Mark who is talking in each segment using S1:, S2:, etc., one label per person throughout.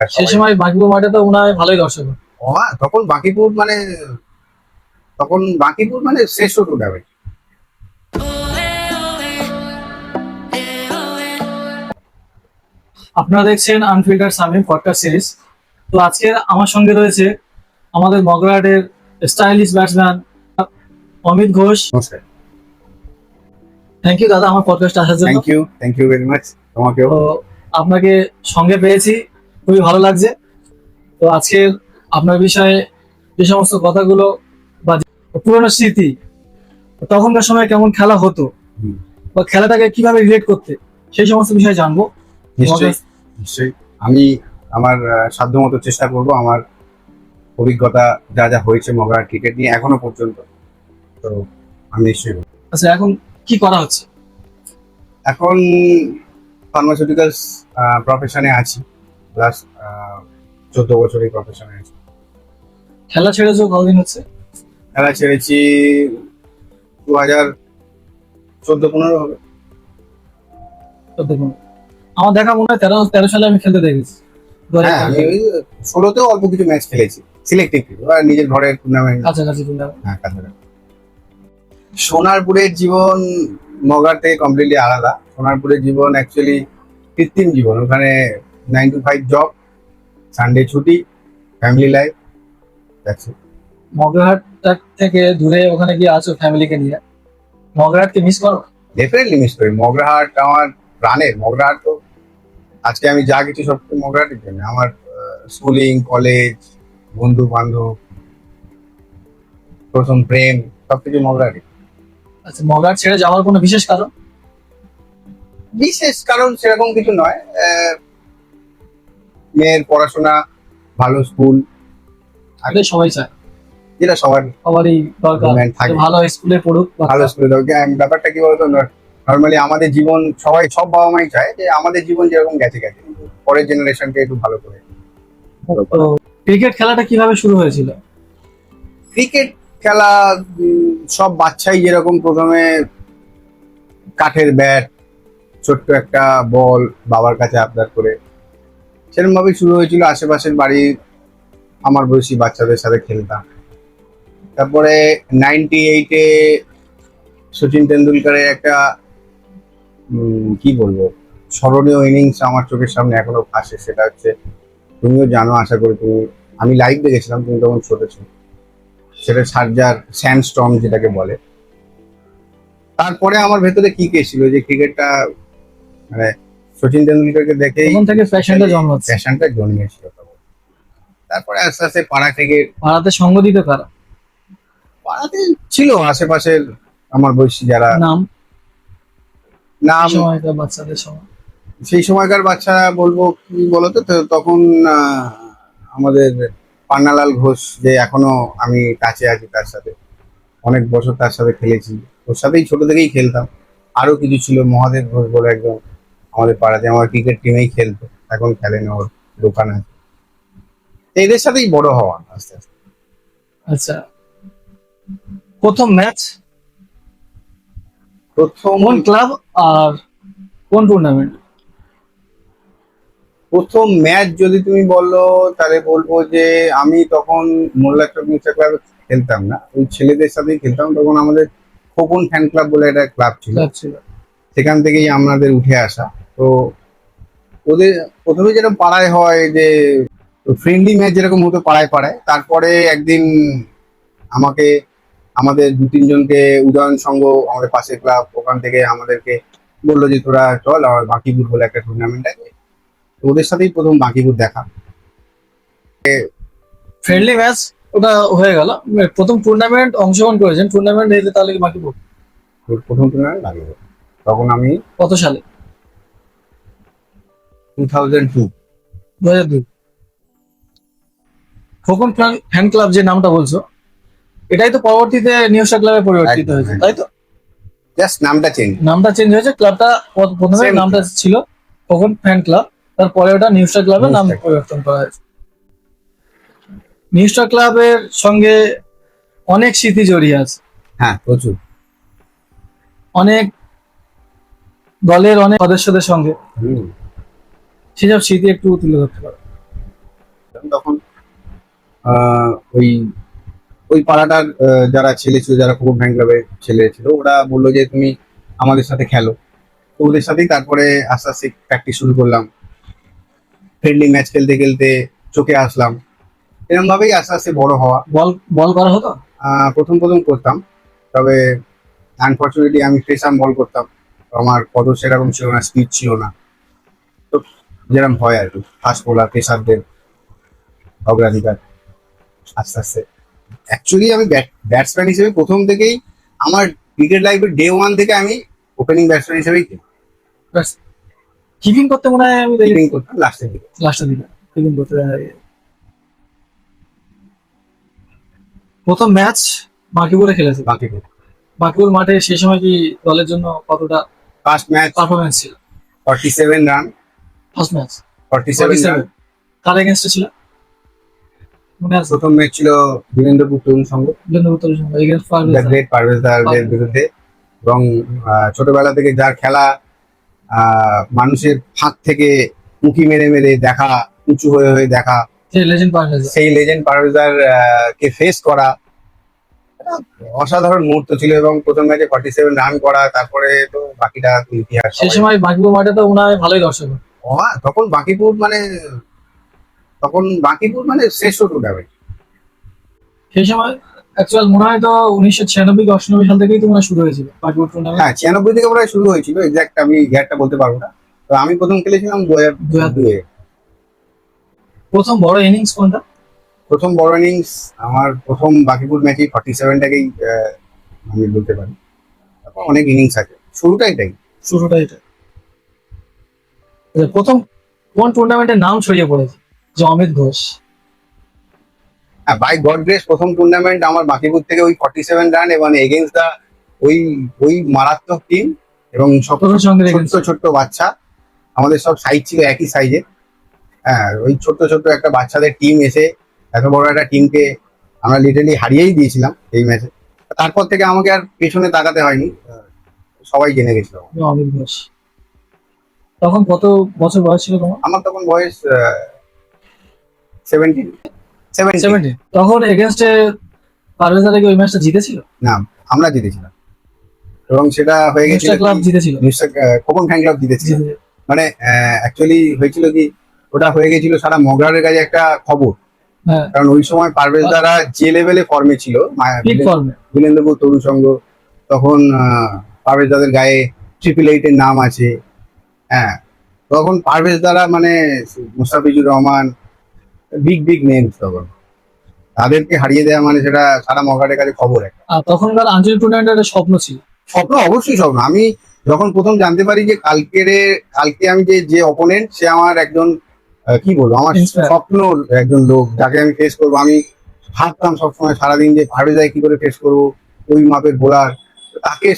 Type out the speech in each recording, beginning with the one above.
S1: সেই
S2: সবাই
S1: সময় বাকিপুর মাঠে তো মনে হয় ভালোই দর্শক হতো।
S2: তখন বাঁকিপুর মানে শ্রেষ্ঠ টুর্নামেন্ট।
S1: আপনারা দেখছেন আনফিল্টার সামিম পডকাস্ট সিরিজ। তো আজকে আমার সঙ্গে রয়েছে আমাদের মগরাহাটের স্টাইলিশ ব্যাটসম্যান অমিত ঘোষ।
S2: নমস্কার।
S1: থ্যাংক ইউ দাদা আমার পডকাস্টে আসার জন্য।
S2: থ্যাংক ইউ ভেরি মাচ তোমাকেও।
S1: তো আপনাকে সঙ্গে পেয়েছি, খুবই ভালো লাগছে। তো আজকে আপনার বিষয়ে যে সমস্ত কথাগুলো বা পুরোনো স্মৃতি, তখনকার সময় কেমন খেলা হতো
S2: হুম,
S1: বা খেলাটাকে কিভাবে রিলেট করতে, সেই সমস্ত বিষয়ে জানবো।
S2: নিশ্চয়ই নিশ্চয়ই। আমি আমার সাধ্যমতো চেষ্টা করব, আমার অভিজ্ঞতা যা যা হয়েছে মগরার ক্রিকেট নিয়ে এখনো পর্যন্ত, তো আমি নিশ্চয়ই বলবো।
S1: আচ্ছা, এখন কি করা হচ্ছে?
S2: এখন ফার্মাসিউটিক্যালস প্রফেশনে আছি, লাস্ট 14 বছর এই প্রফেশনে আছি।
S1: খেলা ছেড়েছো কতদিন হচ্ছে?
S2: খেলা ছেড়েছি 2014-15 হবে।
S1: তো দেখুন, আমার দেখা মনে হয় 13 সালে আমি খেলতে দেখেছি।
S2: হ্যাঁ, আমি ওই 16তেও অল্প কিছু ম্যাচ খেলেছি, সিলেক্টিভ নিজের ঘরের টুর্নামেন্ট।
S1: কাছাকাছি টুর্নামেন্ট।
S2: হ্যাঁ, কাছাকাছি। সোনারপুরের জীবন মগার থেকে কমপ্লিটলি আলাদা। সোনারপুরের জীবন অ্যাকচুয়ালি কৃত্রিম জীবন। ওখানে 9 to 5 জব, সানডে ছুটি, ফ্যামিলি লাইফ।
S1: মগরাহাট থেকে দূরে ওখানে গিয়ে আছো ফ্যামিলিকে নিয়ে, মগরাহাটকে মিস করো?
S2: ডেফিনেটলি মিস করি। মগরাহাট আমার প্রাণের। মগরাহাট তো আজকে আমি যা কিছু সব কিছু মগরাহাটের জন্য। আমার স্কুলিং, কলেজ, বন্ধু বান্ধব, প্রথম প্রেম, সবকিছু মগরাহাটি।
S1: আচ্ছা, মগরাহাট ছেড়ে যাওয়ার কোনো বিশেষ কারণ?
S2: বিশেষ কারণ সেরকম কিছু নয়। মেয়ের পড়াশোনা, ভালো স্কুল,
S1: এটাই সবাই চায়,
S2: যেটা সবার
S1: সবারই দরকার
S2: demand থাকে।
S1: যে ভালো স্কুলে পড়ুক
S2: ভালো স্কুলে দরকার। ব্যাপারটা কি বলতো, নর্মালি আমাদের জীবন সব বাবা মাই চায় যে আমাদের জীবন যেরকম গেছে গেছে, কিন্তু পরের জেনারেশনকে একটু ভালো করে।
S1: তো ক্রিকেট খেলাটা কিভাবে শুরু হয়েছিল?
S2: ক্রিকেট খেলা সব বাচ্চাই যেরকম প্রথমে কাঠের ব্যাট, ছোট্ট একটা বল বাবার কাছে আবদার করে, সেরকম ভাবে শুরু হয়েছিল। আশেপাশের বাড়ির আমার বয়সী বাচ্চাদের সাথে খেলতাম। তারপরে 98-এ সচিন তেন্ডুলকারের একটা কি বলবো, স্মরণীয় ইনিংস আমার চোখের সামনে এখনো ভাসে। সেটা হচ্ছে, তুমিও জানো আশা করি, আমি লাইভ দেখেছিলাম, তুমি তখন ছোট ছিল। সেটা সার্জার স্যান্ডস্টর্ম যেটাকে বলে। তারপরে আমার ভেতরে কি ছিল যে ক্রিকেটটা, মানে সচিন তেন্ডুলকারকে দেখেই
S1: তখন থেকে প্যাশনটা জন্মাচ্ছে।
S2: প্যাশনটা জন্মেছিল তখন। তারপরে আস্তে আস্তে পাড়া থেকে,
S1: পাড়াতে সঙ্গ দিত কারা?
S2: পাড়াতে ছিল আশেপাশের আমার বয়সী যারা।
S1: নাম?
S2: নাম
S1: এই সময়কার বাচ্চাদের সময়
S2: সেই সময়কার বাচ্চা বলবো কি বলতো, তো তখন আমাদের পান্নালাল ঘোষ, যে এখনো আমি কাছে আছি তার সাথে, অনেক বছর তার সাথে খেলেছি, ওর সাথেই ছোট থেকেই খেলতাম। আরো কিছু ছিল, মহাদেব ঘোষ বলে একজন আমাদের পাড়াতে আমার ক্রিকেট টিমেই খেলতো, এখন খেলে না, ওর দোকান আছে। তো এদের সাথেই বড় হওয়া আস্তে আস্তে।
S1: আচ্ছা, প্রথম ম্যাচ
S2: প্রথম
S1: কোন ক্লাব আর কোন টুর্নামেন্ট?
S2: প্রথম ম্যাচ যদি তুমি বলো, তাহলে বলবো যে আমি তখন মোল্লা চক মিউনিসিপাল ক্লাবে খেলতাম না, ওই ছেলেদের সাথেই খেলতাম। তখন আমাদের খোকন ফ্যান ক্লাব বলে একটা ক্লাব ছিল,
S1: ক্লাব ছিল।
S2: সেখান থেকেই আমাদের উঠে আসা। তো ওদের প্রথমে যেরকম পাড়ায় হয় যে ফ্রেন্ডলি ম্যাচ যেরকম হতো পাড়ায় পাড়ায়, তারপরে একদিন আমাকে, আমাদের 2-3 জনকে উদয়ন সংঘ, আমাদের পাশের ক্লাব, ওখান থেকে আমাদেরকে বললো যে তোরা চল, আমার বাকিপুর বলে একটা টুর্নামেন্ট আছে। তো ওদের সাথেই প্রথম বাকিপুর দেখা।
S1: ফ্রেন্ডলি ম্যাচ ওটা হয়ে গেল। প্রথম টুর্নামেন্ট অংশগ্রহণ করেছেন, টুর্নামেন্ট নিতে তাহলে কি বাকি পড়বে?
S2: প্রথম টুর্নামেন্ট বাকিপুর, তখন আমি
S1: কত সালে?
S2: 2002।
S1: 2002। খোকন ফ্যান ক্লাব যে নামটা বলছো, এটাই তো পরবর্তীতে নিউ স্টার ক্লাবে পরিবর্তিত
S2: একদম,
S1: হয়েছে,
S2: একদম।
S1: তাই তো?
S2: জাস্ট নামটা চেঞ্জ।
S1: নামটা চেঞ্জ হয়েছে, ক্লাবটা প্রথমে
S2: Same
S1: নামটা
S2: club.
S1: ছিল খোকন ফ্যান ক্লাব, তারপরে ওটা নিউ স্টার ক্লাবের
S2: New
S1: নাম
S2: Star Club।
S1: পরিবর্তন করা হয়েছে। নিউ স্টার ক্লাবের সঙ্গে অনেক স্মৃতি জড়িয়ে আছে,
S2: হ্যাঁ, প্রচুর।
S1: অনেক দলের অনেক সদস্যদের সঙ্গে।
S2: হুম।
S1: সেসব স্মৃতি একটু তুলে ধরতে পারো?
S2: তখন আহ, ওই ওই পাড়াটার যারা ছেলে ছিল, যারা কোকো ফ্যান ক্লাবের ছেলে ছিল, ওরা বললো যে তুমি আমাদের সাথে খেলো। তো ওদের সাথেই তারপরে আস্তে আস্তে প্র্যাকটিস শুরু করলাম, ফ্রেন্ডলি ম্যাচ খেলতে খেলতে চোখে আসলাম, এরকম ভাবেই আস্তে আস্তে বড় হওয়া।
S1: বল বল করা হতো?
S2: প্রথম প্রথম করতাম, তবে আনফর্চুনেটলি আমি ফ্রেশ বল করতাম। তো আমার কত সেরকম ছিল না, স্পিড ছিল না। তো যেরকম হয় আর কি, ফাস্ট বোলার পেসারদের অগ্রাধিকার আস্তে আস্তে। অ্যাকচুয়ালি আমি ব্যাটসম্যান হিসেবে প্রথম থেকেই আমার ক্রিকেট লাইফের ডে ওয়ান থেকে আমি ওপেনিং ব্যাটসম্যান হিসেবেই
S1: কিপিং করতে মনে হয় আমি দেখি
S2: কিপিং করতাম লাস্টের দিকে।
S1: লাস্টের দিকে কিপিং করতে দেখা যায়। প্রথম ম্যাচ বাকিপুরে খেলেছে।
S2: বাকি
S1: বাকিপুর মাঠে সেই সময় কি দলের জন্য কতটা
S2: ফার্স্ট ম্যাচ
S1: পারফরমেন্স ছিল?
S2: 47 রান।
S1: First match
S2: 47 run.
S1: কার এগেনস্টে ছিল মনে আছে?
S2: প্রথম ম্যাচ ছিল বীরেন্দ্রপুর তরুণ সংঘ, দ্য গ্রেট পারভেজদারদের বিরুদ্ধে। এবং ছোটবেলা থেকে যার খেলা, মানুষের ফাঁক থেকে উঁকি মেরে মেরে দেখা, উঁচু হয়ে হয়ে দেখা, সেই লেজেন্ড পারভেজদার কে ফেস করা, একটা অসাধারণ মুহূর্ত ছিল। এবং প্রথম ম্যাচে 47 রান করা, তারপরে তো বাকিটা তো ইতিহাস।
S1: সেই সময় বাকিপুর মাঠে তো মনে হয় ভালোই দর্শক।
S2: তখন বাকিপুর মানে শ্রেষ্ঠ টুর্নামেন্ট।
S1: সেই সময় অ্যাকচুয়াল মনে হয় তো 1996 কি 98 সাল থেকেই তো মনে হয় শুরু হয়েছিল বাকিপুর টুর্নামেন্ট।
S2: হ্যাঁ, 96 থেকে প্রায় শুরু হয়েছিল, এক্সাক্ট আমি ইয়ারটা বলতে পারবো না। তো আমি প্রথম খেলেছিলাম 2002-এ।
S1: প্রথম বড় ইনিংস কোনটা?
S2: প্রথম বড় ইনিংস আমার প্রথম বাকিপুর ম্যাচে 47টাকেই আমি বলতে পারি। তারপর অনেক ইনিংস আছে, শুরুটা এটাই।
S1: শুরুটা এটা। প্রথম কোন টুর্নামেন্টের নাম ছড়িয়ে পড়েছে যে অমিত ঘোষ?
S2: হ্যাঁ, বাই গড গ্রেস প্রথম টুর্নামেন্ট আমার বাকিপুর থেকে ওই 47 রান এবং এগেইনস্ট দা ওই ওই মারাত্মক টিম এবং সব ছোট্ট ছোট্ট বাচ্চা। আমাদের সব সাইজ ছিল একই সাইজে। হ্যাঁ, ওই ছোট্ট ছোট্ট একটা বাচ্চাদের টিম এসে এত বড় একটা টিমকে আমরা লিটারালি হারিয়েই দিয়েছিলাম এই ম্যাচে। তারপর থেকে আমাকে আর পেছনে তাকাতে হয়নি, সবাই জেনে গেছিল
S1: অমিত ঘোষ। তখন কত বছর বয়স ছিল তোমার?
S2: আমার তখন বয়স 17।
S1: তখন এগেনস্টে পারভেজদার কি ওই ম্যাচটা জিতেছিল?
S2: না, আমরা জিতেছিলাম। এবং সেটা হয়ে গেছিল,
S1: ক্লাব জিতেছিল,
S2: কোপন ফ্যান ক্লাব জিতেছিল। মানে অ্যাকচুয়ালি হয়েছিল কি, ওটা হয়ে গেছিল সারা মগরারের কাছে একটা খবর। কারণ ওই সময় পারভেজদারা যে লেভেলে ফর্মে ছিল, বীরেন্দ্রপুর তরুণ সংঘ, তখন পারভেজদাদের গায়ে 888-এর নাম আছে। হ্যাঁ, তখন পারভেজদারা মানে Mustafizur Rahman, big big names, তখন তাদেরকে হারিয়ে দেওয়া মানে সেটা সারা মগরারের কাছে খবর একটা।
S1: তখনকার আঞ্চলিক টুর্নামেন্টের স্বপ্ন ছিল।
S2: স্বপ্ন, অবশ্যই স্বপ্ন। আমি যখন প্রথম জানতে পারি যে কালকে আমি যে অপোনেন্ট, সে আমার একজন কি বলবো, আমার স্বপ্ন একজন লোক যাকে আমি ফেস করবো। আমি ভাবতাম সবসময় সারাদিন যে পারভেজদাকে কি করে ফেস করবো, ওই মাপের বোলার, তাকে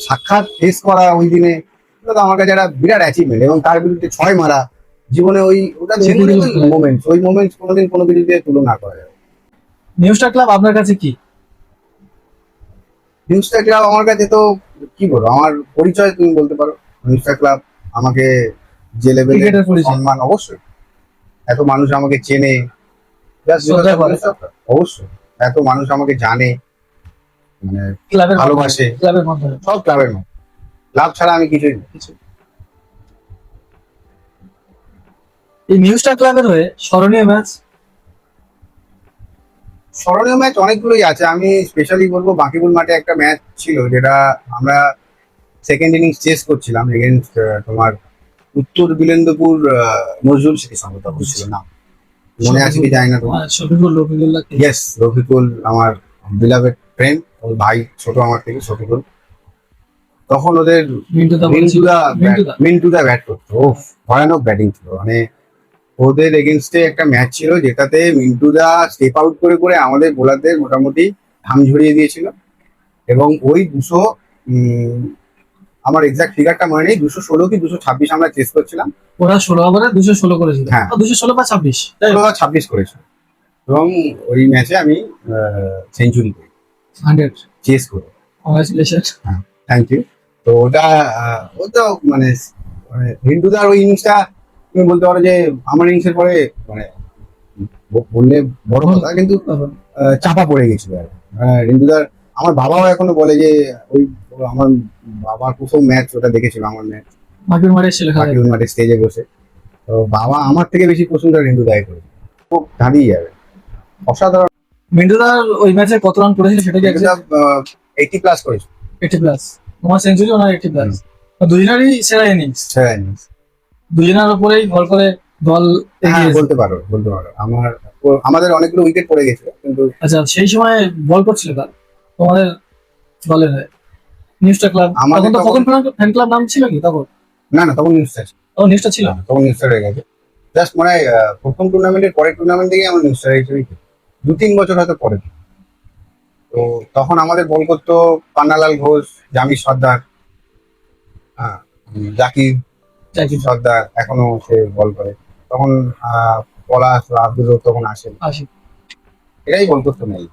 S2: সাক্ষাৎ ফেস করা ওই দিনে আমার কাছে একটা বিরাট অ্যাচিভমেন্ট। এবং তার বিরুদ্ধে 6 মারা, জীবনে ওটা মোমেন্টস, ওই মোমেন্টস কোনোদিন কোনো কিছু দিয়ে তুলনা করা যাবে।
S1: নিউ স্টার ক্লাব আপনার কাছে কি?
S2: নিউ স্টার ক্লাব আমার কাছে তো কি বলবো, আমার পরিচয় তুমি বলতে পারো। নিউ স্টার ক্লাব আমাকে যে লেভেলে সম্মান, অবশ্যই এত মানুষ আমাকে চেনে, অবশ্যই এত মানুষ আমাকে জানে, মানে ভালোবাসে, সব ক্লাবের মধ্যে। ক্লাব ছাড়া আমি কিছুই না।
S1: এই নিউ স্টার ক্লাবের হয়ে স্মরণীয় ম্যাচ?
S2: স্মরণীয় ম্যাচ অনেকগুলোই আছে। আমি স্পেশালি বলবো বাকিপুর মাঠে একটা ম্যাচ ছিল, যেটা আমরা সেকেন্ড ইনিংস চেস করছিলাম এগেইনস্ট তোমার উত্তর বীরেন্দ্রপুর নজরুল স্মৃতি সংঘ, তখন ছিল না, মনে আছে কি জানি না তোমার। ইয়েস, রফিকুল আমার বিলাভেড ফ্রেন্ড, ওর ভাই ছোট আমার থেকে, শফিকুল। তখন ওদের মিন্টুদা ব্যাট করতো, ও ভয়ানক ব্যাটিং ছিল। মানে ওদের এগেনস্টে একটা ম্যাচ ছিল যেটাতে মিন্টুদা স্টেপ আউট করে করে আমাদের বোলারদের মোটামুটি ঘাম ঝরিয়ে দিয়েছিল। এবং ওই 200, আমার এক্সাক্ট ফিগারটা মনে নেই, 216 কি 226 আমরা চেস করছিলাম।
S1: ওরা 16 ওভারে 216 করেছিল। হ্যাঁ, 216 বা
S2: 26 করেছিল। এবং ওই ম্যাচে আমি সেঞ্চুরি করি
S1: 100
S2: চেস করে।
S1: কংগ্রাচুলেশন।
S2: হ্যাঁ, থ্যাংক ইউ। তো ওটা মানে মিন্টুদার ওই ইনিংসটা তুমি বলতে পারো যে আমার ইনিংসের পরে মানে বললে বড় কথা, কিন্তু চাপা পড়ে গেছিল আর কি। রিন্টুদার আমার বাবাও এখনো বলে যে ওই আমার বাবার প্রথম ম্যাচ ওটা দেখেছিল, আমার ম্যাচ
S1: মাকির মারে ছিল খেলা।
S2: পার্টির মাঠে স্টেজে বসে। তো বাবা আমার থেকে বেশি পছন্দ রিন্টুদাই করে, খুব দাঁড়িয়ে যাবে, অসাধারণ।
S1: মিন্টুদার ওই ম্যাচে কত রান করেছিল সেটা কি
S2: রিন্টুদা 80+ করেছে,
S1: 80+, তোমার সেঞ্চুরি ওনার 80+, দুজনেরই সেরা ইনিংস,
S2: সেরা innings।
S1: দুজনের উপরেই ভর করে দল
S2: হ্যাঁ
S1: এগিয়ে
S2: বলতে পারো, বলতে পারো। আমাদের অনেকগুলো উইকেট পড়ে গেছিল, কিন্তু
S1: আচ্ছা সেই সময় বল করছিল তার তোমাদের দলের হয়ে নিউজটা ক্লাব,
S2: আমাদের
S1: তখন তো কখন ফ্যান ক্লাব নাম ছিল কি তখন?
S2: না না, তখন নিউজটা
S1: ও নিউজটা ছিল।
S2: তখন নিউজটা হয়ে গেছে। জাস্ট মানে প্রথম টুর্নামেন্টের পরের টুর্নামেন্ট থেকে আমার নিউজটা হিসেবে 2-3 বছর হয়তো পরে। তো তখন আমাদের বল করতো পান্নালাল ঘোষ, জামির সর্দার, হ্যাঁ, জাকির সর্দার এখনো সে বল করে। তখন পলাশ বা আব্দুল তখন আসেন,
S1: আশি
S2: এরাই বল করতো নেই।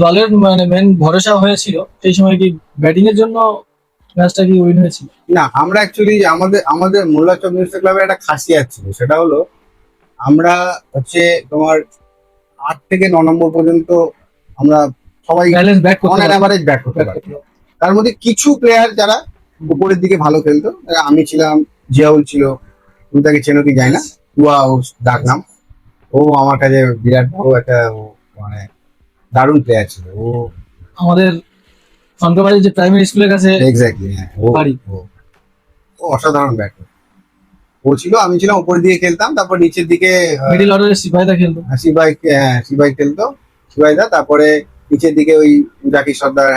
S1: দলের মানে মেন ভরসা হয়েছিল সেই সময় কি ব্যাটিং এর জন্য ম্যাচটা কি উইন হয়েছিল?
S2: না, আমরা অ্যাকচুয়ালি আমাদের মোল্লাচক মিউজিক ক্লাবের একটা খাসিয়াত ছিল, সেটা হলো আমরা হচ্ছে তোমার 8 থেকে 9 নম্বর পর্যন্ত আমরা সবাই
S1: ব্যালেন্স ব্যাট
S2: অন
S1: করতে
S2: অ্যাভারেজ ব্যাট করতে পারি। তার মধ্যে কিছু প্লেয়ার যারা উপরের দিকে ভালো খেলতো, আমি ছিলাম, জিয়াউল ছিল, তুমি তাকে চেনো কি যায় না, টুয়া ওর ডাক নাম। ও আমার কাছে বিরাট বড় একটা মানে দারুণ প্লেয়ার ছিল ও।
S1: আমাদের সন্ধ্যবাড়ি যে প্রাইমারি স্কুলের কাছে
S2: এক্স্যাক্টলি, হ্যাঁ,
S1: বাড়ি।
S2: ও অসাধারণ ব্যাট। ও ছিল, আমি ছিলাম উপরের দিকে খেলতাম, তারপর নিচের দিকে
S1: মিডিল অর্ডারে সিপাহিদা খেলতো।
S2: সিবাই খেলতো, সিবাইদা। তারপরে নিচের দিকে ওই জাকির সর্দার,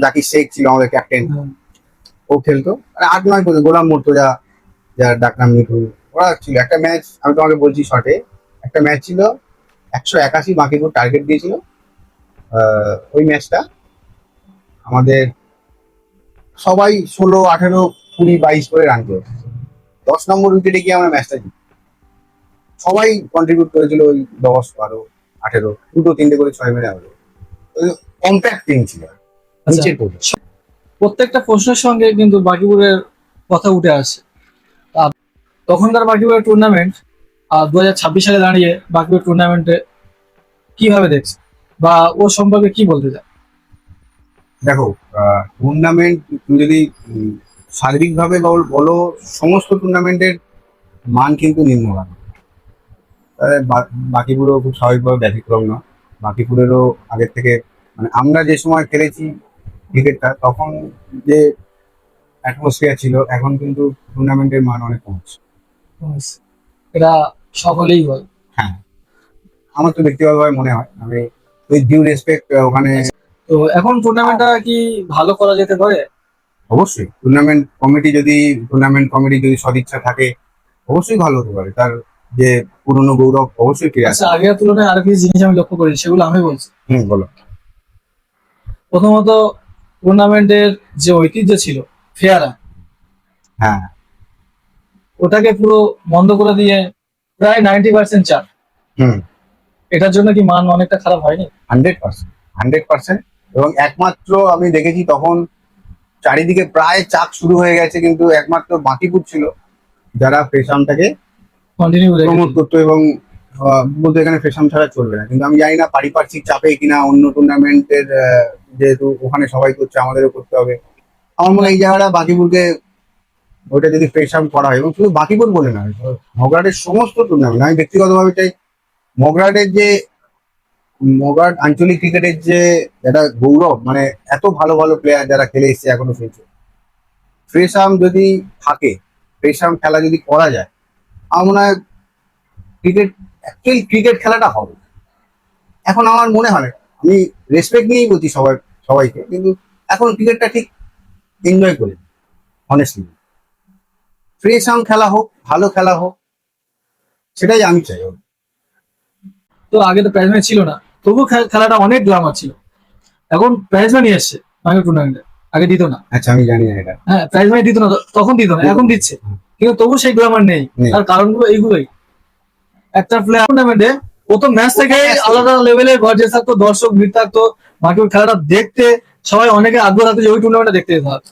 S2: জাকির শেখ ছিল আমাদের ক্যাপ্টেন, ও খেলতো। আর 8-9 পর্যন্ত গোলাম মুর্তজা, যার ডাকনাম মিঠু, ওরা ছিল। একটা ম্যাচ আমি তোমাকে বলছি শর্টে, একটা ম্যাচ ছিল 181 বাকিপুর টার্গেট দিয়েছিল। ওই ম্যাচটা আমাদের সবাই 16, 18, 20, 22 করে রান করেছে। 10 নম্বর উইকেটে গিয়ে আমরা ম্যাচটা জিতি। সবাই কন্ট্রিবিউট করেছিল, ওই 10, 12, 18, 2, 3 করে 6 মেরে আমরা কম্প্যাক্ট টিম ছিল নিচের পর্যন্ত।
S1: প্রত্যেকটা প্রশ্নের সঙ্গে কিন্তু বাকিপুরের কথা উঠে আসে। তখনকার বাকিপুরের টুর্নামেন্ট আর 2026 সালে দাঁড়িয়ে বাকিপুর টুর্নামেন্টে কিভাবে দেখছে বা ও সম্পর্কে কি বলতে চায়?
S2: দেখো, টুর্নামেন্ট তুমি যদি শারীরিকভাবে বলো, সমস্ত টুর্নামেন্টের মান কিন্তু নিম্নমান। বাকিপুরও খুব স্বাভাবিকভাবে ব্যতিক্রম না। বাকিপুরেরও আগের থেকে মানে আমরা যে সময় খেলেছি ক্রিকেটটা, তখন যে অ্যাটমসফিয়ার ছিল, এখন কিন্তু টুর্নামেন্টের মান অনেক কমছে।
S1: এটা সকলেই বলে।
S2: হ্যাঁ, আমার তো ব্যক্তিগতভাবে মনে হয়, আমি উইথ ডিউ রেসপেক্ট ওখানে।
S1: তো এখন টুর্নামেন্টটা কি ভালো করা যেতে পারে?
S2: অবশ্যই টুর্নামেন্ট কমিটি যদি সদিচ্ছা থাকে, অবশ্যই ভালো হতে পারে। তার যে পুরনো গৌরব অবশ্যই ফিরে আসে।
S1: আচ্ছা, আগের তুলনায় আর কিছু জিনিস আমি লক্ষ্য করি, সেগুলো আমি বলছি।
S2: বলো।
S1: প্রথমত, টুর্নামেন্টের যে ঐতিহ্য ছিল ফেয়ারা,
S2: হ্যাঁ,
S1: ওটাকে পুরো বন্ধ করে দিয়ে প্রায় 90% চাপ। এটার জন্য কি মান অনেকটা খারাপ হয়নি?
S2: 100%। এবং একমাত্র আমি দেখেছি তখন চারিদিকে প্রায় চাপ শুরু হয়ে গেছে, কিন্তু একমাত্র বাকিপুর ছিল যারা ফ্রেশামটাকে
S1: কন্টিনিউ
S2: প্রমোট করতো এবং বলতো এখানে ফ্রেশাম ছাড়া চলবে না। কিন্তু আমি জানি না পারিপার্শ্বিক চাপে কিনা অন্য টুর্নামেন্টের, যেহেতু ওখানে সবাই করছে আমাদেরও করতে হবে। আমার মনে হয় এই জায়গাটা বাকিপুরকে, ওইটা যদি ফ্রেশাম করা হয়, এবং শুধু বাকিপুর বলে না, মগরাটের সমস্ত টুর্নামেন্ট, আমি ব্যক্তিগতভাবে চাই মগরাট আঞ্চলিক ক্রিকেটের যে একটা গৌরব, মানে এত ভালো ভালো প্লেয়ার যারা খেলে এসছে এখনো খেলছে, ফ্রেশাম যদি থাকে, ফ্রেশাম খেলা যদি করা যায়, আমার মনে হয় ক্রিকেট খেলাটা হবে। এখন আমার মনে হয়, আমি রেসপেক্ট নিয়েই বলছি সবাইকে, কিন্তু এখন ক্রিকেটটা ঠিক এনজয় করি অনেস্টলি। ফ্রেশাম খেলা হোক, ভালো খেলা হোক, সেটাই আমি চাই।
S1: তো আগে তো প্রাইজ মানি ছিল না, তবু খেলাটা অনেক গ্ল্যামার ছিল। এখন প্রাইজ মানি এসছে আগের টুর্নামেন্টে, আগে দিত না।
S2: আচ্ছা, আমি জানি না এটা।
S1: হ্যাঁ, প্রাইজ মানি দিত না, তখন দিত না, এখন দিচ্ছে। কিন্তু তবু সেই গ্ল্যামার নেই। তার কারণগুলো এইগুলোই। একটা প্লেয়ার টুর্নামেন্টে প্রথম ম্যাচ থেকে আলাদা লেভেলের গর্জে থাকতো, দর্শক ভিড় থাকতো, বাকিপুর খেলাটা দেখতে সবাই অনেকে আগ্রহ থাকতো যে ওই টুর্নামেন্টটা দেখতে যেতে হবে।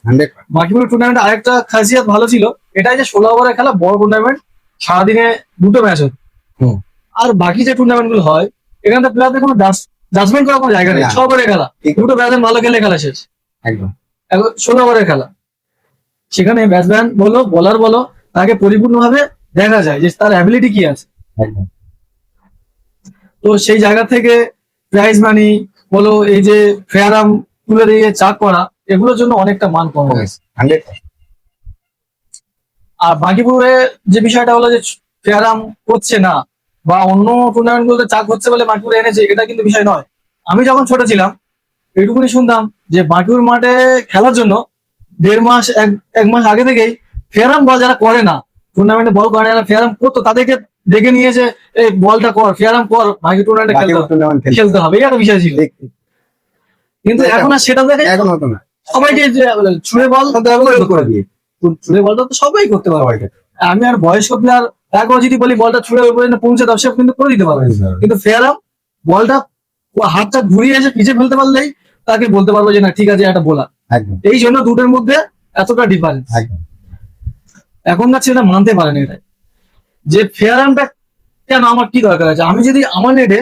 S1: বাকিপুর টুর্নামেন্টে আরেকটা খাসিয়াত ভালো ছিল, এটাই যে 16 ওভারের খেলা, বড় টুর্নামেন্ট, সারাদিনে 2টো ম্যাচ হতো।
S2: হুম।
S1: আর বাকি যে টুর্নামেন্ট গুলো হয় এখানে প্লেয়ারদের কোনো জাজমেন্ট করার কোনো জায়গা নেই,
S2: না।
S1: 6 ওভারের খেলা,
S2: ঠিক।
S1: দুটো ব্যাটসম্যান ভালো খেলে খেলা শেষ।
S2: একদম।
S1: এখন 16 ওভারের খেলা, সেখানে ব্যাটসম্যান বলো বোলার বলো তাকে পরিপূর্ণভাবে দেখা যায় যে তার অ্যাবিলিটি কি আছে।
S2: একদম।
S1: তো সেই জায়গা থেকে প্রাইজ মানি বলো, এই যে ফেয়ার আর্ম তুলে দিয়ে চাক করা, এগুলোর জন্য অনেকটা মান কমে গেছে।
S2: 100।
S1: আর বাকিপুরে যে বিষয়টা হলো যে ফেয়ার আর্ম করছে না বা অন্য টুর্নামেন্ট গুলোতে চাক হচ্ছে বলে বাকিপুরে এনেছে, এটা কিন্তু বিষয় নয়। আমি যখন ছোট ছিলাম এটুকুনি শুনতাম যে বাকিপুর মাঠে খেলার জন্য 1.5 মাস এক মাস আগে থেকেই ফেয়ার আর্ম বল যারা করে না, টুর্নামেন্টে বল করে না, যারা ফেয়ার আর্ম করতো তাদেরকে ডেকে নিয়েছে, এই বলটা কর, ফেয়ার আর্ম কর, বাকি টুর্নামেন্টে
S2: বাকি টুর্নামেন্ট
S1: খেলতে হবে, এই একটা বিষয় ছিল। কিন্তু এখন আর সেটা দেখে
S2: এখন হতো না,
S1: সবাইকে যে ছুঁড়ে বল
S2: করে দিয়ে
S1: ছুঁড়ে বলটা তো সবাই করতে পারবে।
S2: সবাইকে।
S1: আমি আর বয়স্ক প্লেয়ার একবার যদি বলি বলটা ছুঁড়ে ওই পর্যন্ত পৌঁছে দাও, সে কিন্তু করে দিতে পারবে। কিন্তু ফেয়ার আর্ম বলটা হাতটা ঘুরিয়ে এসে পিছিয়ে ফেলতে পারলেই তাকে বলতে পারবো যে না ঠিক আছে একটা বোলার।
S2: একদম।
S1: এই জন্য দুটোর মধ্যে এতটা ডিফারেন্স।
S2: একদম।
S1: এখনকার ছেলেরা মানতে পারেনি এটা, যে ফেয়ার আর্মটা কেন আমার কি দরকার আছে। আমি যদি আমার নেটে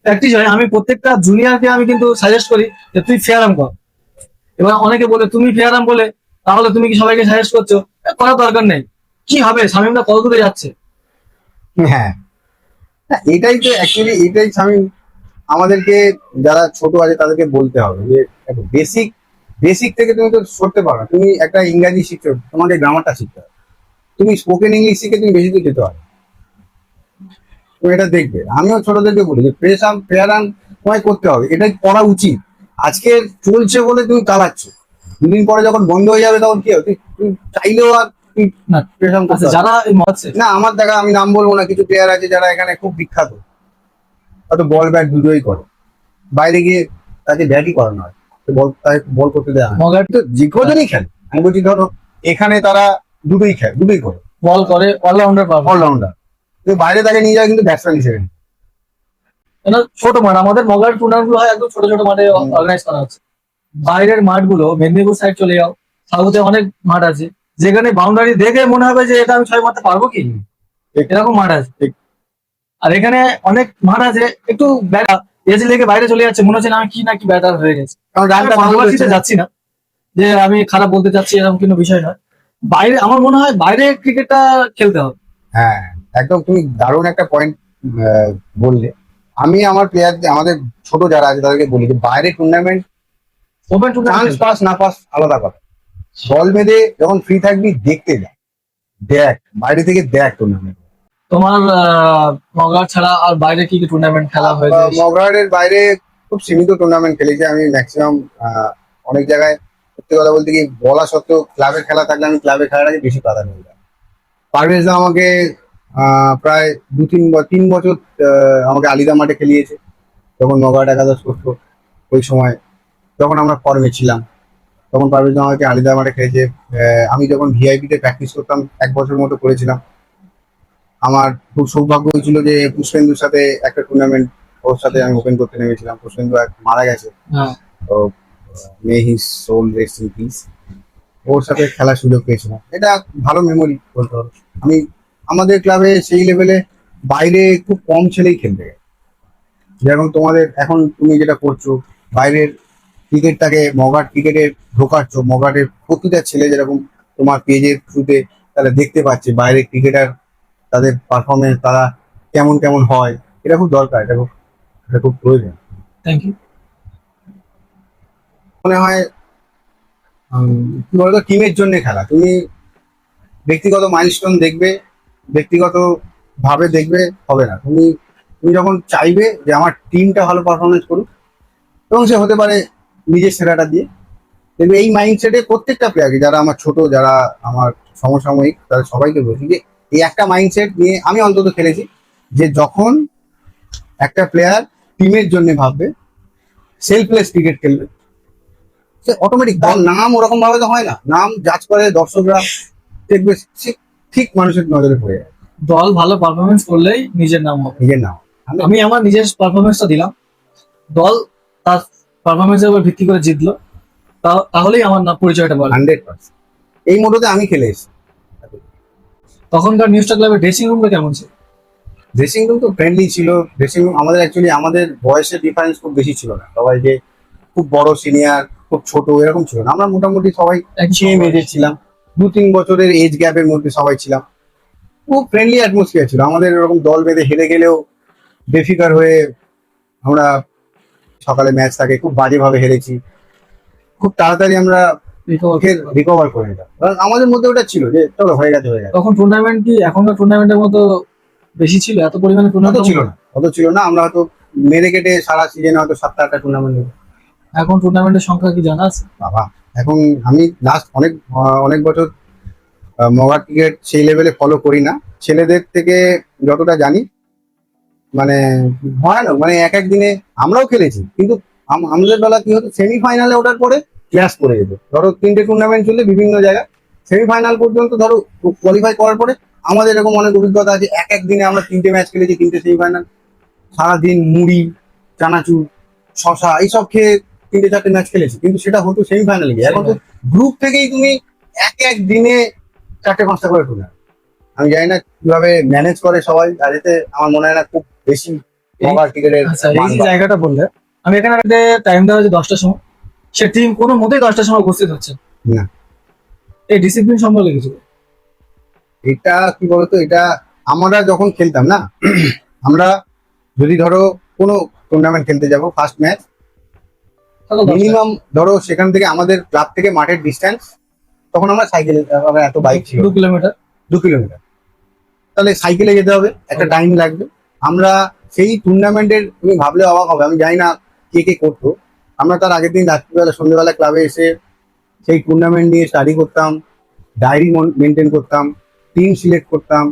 S1: প্র্যাকটিস হয়, আমি প্রত্যেকটা জুনিয়রকে আমি কিন্তু সাজেস্ট করি যে তুই ফেয়ার আর্ম কর। এবার অনেকে বলে তুমি ফেয়ার আর্ম বলে তাহলে তুমি কি সবাইকে সাজেস্ট করছো, করার দরকার নেই। কি হবে, শামীমরা কত দূরে যাচ্ছে।
S2: হ্যাঁ, এটাই তো অ্যাকচুয়ালি, এটাই আমি আমাদেরকে যারা ছোট আছে তাদেরকে বলতে হবে যে বেসিক বেসিক থেকে তুমি তো করতে পারো না। তুমি একটা ইংরাজি শিখছো, তোমাকে গ্রামারটা শিখতে হবে। তুমি স্পোকেন ইংলিশ শিখে তুমি বেশি দূর যেতে পারো। তুমি এটা দেখবে, আমিও ছোটদেরকে বলি যে ফেয়ার আর্ম তোমায় করতে হবে, এটাই করা উচিত। আজকে চলছে বলে তুমি চালাচ্ছ, দুদিন পরে যখন বন্ধ হয়ে যাবে তখন কি হবে? তুমি চাইলেও আর তুমি
S1: না,
S2: প্রেস আর্ম করতে
S1: আচ্ছা
S2: পারবে
S1: যারা এই মহাচ্ছে
S2: না। আমার দেখা, আমি নাম বলবো না, কিছু প্লেয়ার আছে যারা এখানে খুব বিখ্যাত, হয়তো বল ব্যাট দুটোই করে, বাইরে গিয়ে তাকে ব্যাটই করানো হয়, তাকে বল করতে দেওয়া হয়।
S1: মগার
S2: তো যে কজনই খেলে, আমি বলছি ধরো এখানে তারা দুটোই খেলে, দুটোই করে,
S1: বল করে অলরাউন্ডার পারবে।
S2: অলরাউন্ডার। কিন্তু বাইরে তাকে নিয়ে যায় কিন্তু ব্যাটসম্যান হিসেবে।
S1: কেন ছোট মাঠ, আমাদের মগার টুর্নামেন্ট গুলো হয় একদম ছোট ছোট মাঠে অর্গানাইজ করা হচ্ছে। বাইরের মাঠগুলো মেদিনীপুর সাইড চলে যাও, সাউথে অনেক মাঠ আছে যেখানে বাউন্ডারি দেখে মনে হবে যে এটা আমি 6 মারতে পারবো কি,
S2: ঠিক।
S1: এরকম মাঠ আছে।
S2: ঠিক।
S1: আর এখানে অনেক মাঠ আছে একটু এজ লেগে বাইরে চলে যাচ্ছে, মনে হচ্ছে না আমি কি না কি ব্যাটার হয়ে গেছে।
S2: কারণ রানটা ভালো
S1: বাংলাদেশে
S2: হচ্ছে।
S1: যাচ্ছি না যে আমি খারাপ বলতে চাচ্ছি, এরকম কোনো বিষয় নয়। বাইরে আমার মনে হয় বাইরে ক্রিকেটটা খেলতে হবে।
S2: হ্যাঁ, একদম তুমি দারুণ একটা পয়েন্ট বললে। আমি আমার প্লেয়ার, আমাদের ছোট যারা আছে তাদেরকে বলি যে বাইরে tournament,
S1: open
S2: chance
S1: tournament
S2: pass না পাস আলাদা কথা, বল বেঁধে যখন ফ্রি থাকবি দেখতে যা, দেখ বাইরে থেকে দেখ টুর্নামেন্ট।
S1: তোমার মগার ছাড়া আর বাইরে কি কি টুর্নামেন্ট খেলা হয়েছে?
S2: মগরাহাটের বাইরে খুব সীমিত টুর্নামেন্ট খেলেছি আমি। ম্যাক্সিমাম অনেক জায়গায়, সত্যি কথা বলতে কি, বলা সত্ত্বেও ক্লাবে খেলা থাকলে আমি ক্লাবে খেলাটাকে বেশি প্রাধান্য দিতাম। পারভেজ দা আমাকে প্রায় 3 বছর আমাকে আলিদা মাঠে খেলিয়েছে, তখন মগরাহাট একাদশ করতো। ওই সময় যখন আমরা ফর্মে ছিলাম তখন পারভেজ দা আমাকে আলিদা মাঠে খেলেছে। আমি যখন ভিআইপিতে প্র্যাকটিস করতাম 1 বছর মতো করেছিলাম। আমার খুব সৌভাগ্য হয়েছিল যে পুষ্পেন্দুর সাথে একটা টুর্নামেন্ট, ওর সাথে আমি ওপেন করতে নেমেছিলাম। পুষ্পেন্দু মারা গেছে,
S1: হ্যাঁ,
S2: তো may his soul rest in peace. ওর সাথে খেলার সুযোগ পেয়েছিলাম, এটা ভালো মেমোরি বলতে হবে। আমি আমাদের ক্লাবে সেই লেভেলে বাইরে খুব কম ছেলেই খেলতে গেছে, যেরকম তোমাদের এখন তুমি যেটা করছো, বাইরের ক্রিকেটটাকে মগার ক্রিকেটে ঢোকাচ্ছ। মগারের প্রতিটা ছেলে যেরকম তোমার পেজের থ্রুতে তারা দেখতে পাচ্ছে বাইরের ক্রিকেটার, তাদের পারফরমেন্স, তারা কেমন কেমন হয়, এটা খুব দরকার, এটা খুব প্রয়োজন
S1: থ্যাংক ইউ।
S2: মনে হয়। কি বলতো, টিমের জন্য খেলা, তুমি ব্যক্তিগত মাইলস্টোন দেখবে, ব্যক্তিগত ভাবে দেখবে হবে না। তুমি তুমি যখন চাইবে যে আমার টিমটা ভালো পারফরমেন্স করুক, এবং সে হতে পারে নিজের সেরাটা দিয়ে, দেখবে এই মাইন্ডসেটে প্রত্যেকটা প্লেয়ারকে, যারা আমার ছোট, যারা আমার সমসাময়িক, তাদের সবাইকে বলছি যে এই একটা মাইন্ডসেট নিয়ে আমি অন্তত খেলেছি, যে যখন একটা প্লেয়ার টিমের জন্য ভাববে, সেলফলেস ক্রিকেট খেলবে, সে অটোমেটিক, তার নাম ওরকম ভাবে তো হয় না, নাম জাজ করে দর্শকরা, দেখবে সে ঠিক মানুষের নজরে পড়ে যায়,
S1: দল ভালো পারফরমেন্স করলেই নিজের নাম হবে।
S2: নিজের নাম।
S1: আমি আমার নিজের পারফরমেন্সটা দিলাম, দল তার পারফরমেন্সের উপর ভিত্তি করে জিতলো, তাহলেই আমার নাম পরিচয়টা বলে।
S2: 100% এই মোটোতে আমি খেলে এসেছি।
S1: তখনকার নিউজটা ক্লাবের ড্রেসিং রুমটা কেমন ছিল?
S2: ড্রেসিং রুম তো ফ্রেন্ডলি ছিল। ড্রেসিং রুম আমাদের অ্যাকচুয়ালি আমাদের বয়সের ডিফারেন্স খুব বেশি ছিল না, সবাই যে খুব বড় সিনিয়র খুব ছোট এরকম ছিল না, আমরা মোটামুটি সবাই
S1: একই
S2: সেম
S1: বয়স।
S2: এজে ছিলাম, 2-3 বছরের এজ গ্যাপের মধ্যে সবাই ছিলাম। খুব ফ্রেন্ডলি অ্যাটমসফিয়ার ছিল আমাদের, এরকম দল বেঁধে হেরে গেলেও বেফিকার হয়ে আমরা, সকালে ম্যাচ থাকে খুব বাজেভাবে হেরেছি, খুব তাড়াতাড়ি আমরা
S1: Recover করতে পারবো।
S2: রিকভার করে নিতাম, কারণ আমাদের মধ্যে ওটা ছিল যে চলো হয়ে গেছে হয়ে গেছে।
S1: তখন টুর্নামেন্ট কি এখনকার টুর্নামেন্টের মতো বেশি ছিল? এত পরিমাণে
S2: অত
S1: টুর্নামেন্ট
S2: ছিল না, অত ছিল না, আমরা হয়তো মেরে কেটে সারা সিজনে হয়তো 7-8টা টুর্নামেন্ট।
S1: এখন টুর্নামেন্টের সংখ্যা কি জানা আছে?
S2: বাবা, এখন আমি লাস্ট অনেক বছর মগা ক্রিকেট সেই লেভেলে ফলো করি না, ছেলেদের থেকে যতটা জানি মানে ভয়ানক, মানে এক এক দিনে আমরাও খেলেছি, কিন্তু আমাদের বেলা কি হতো, সেমিফাইনালে ওঠার পরে ক্লাস করে যেত। ধরো 3টে টুর্নামেন্ট চললে বিভিন্ন জায়গায়, সেমিফাইনাল পর্যন্ত ধরো কোয়ালিফাই করার পরে আমাদের এরকম অনেক অভিজ্ঞতা আছে, এক এক দিনে আমরা 3টে ম্যাচ খেলেছি, 3টে সেমিফাইনাল, সারাদিন মুড়ি চানাচুর শশা এইসব খেয়ে 3টে-4টে ম্যাচ খেলেছি, কিন্তু সেটা হতো সেমিফাইনালে গিয়ে। এখন তো গ্রুপ থেকেই তুমি এক এক দিনে 4টে-5টা করে টুর্নামেন্ট। আমি জানি না কিভাবে ম্যানেজ করে সবাই, আর এতে আমার মনে হয় না খুব বেশি মগা ক্রিকেটের
S1: আচ্ছা, এই যে জায়গাটা বললে, আমি এখানে একটা টাইম দেওয়া হয়েছে 10টার সময়, সে টিম কোনো মতেই 10টার সময় উপস্থিত হচ্ছে না।
S2: না।
S1: এই ডিসিপ্লিন সম্পর্কে কিছু বলো।
S2: এটা কি বলতো, এটা আমরা যখন খেলতাম না, আমরা যদি ধরো কোনো টুর্নামেন্ট খেলতে যাব, ফার্স্ট ম্যাচ
S1: সকাল 10টা।
S2: মিনিমাম ধরো সেখান থেকে আমাদের ক্লাব থেকে মাঠের ডিস্টেন্স, তখন আমরা সাইকেলে, এত বাইক ছিল
S1: 2 কিলোমিটার।
S2: 2 কিলোমিটার, তাহলে সাইকেলে যেতে হবে, একটা টাইম লাগবে। আমরা সেই টুর্নামেন্টের, তুমি ভাবলে অবাক হবে, আমি জানি না কে কে করতো, আমরা তার আগের দিন রাত্রিবেলা সন্ধ্যেবেলা ক্লাবে এসে সেই টুর্নামেন্ট নিয়ে স্টাডি করতাম, ডায়েরি মেনটেন করতাম, টিম সিলেক্ট করতাম।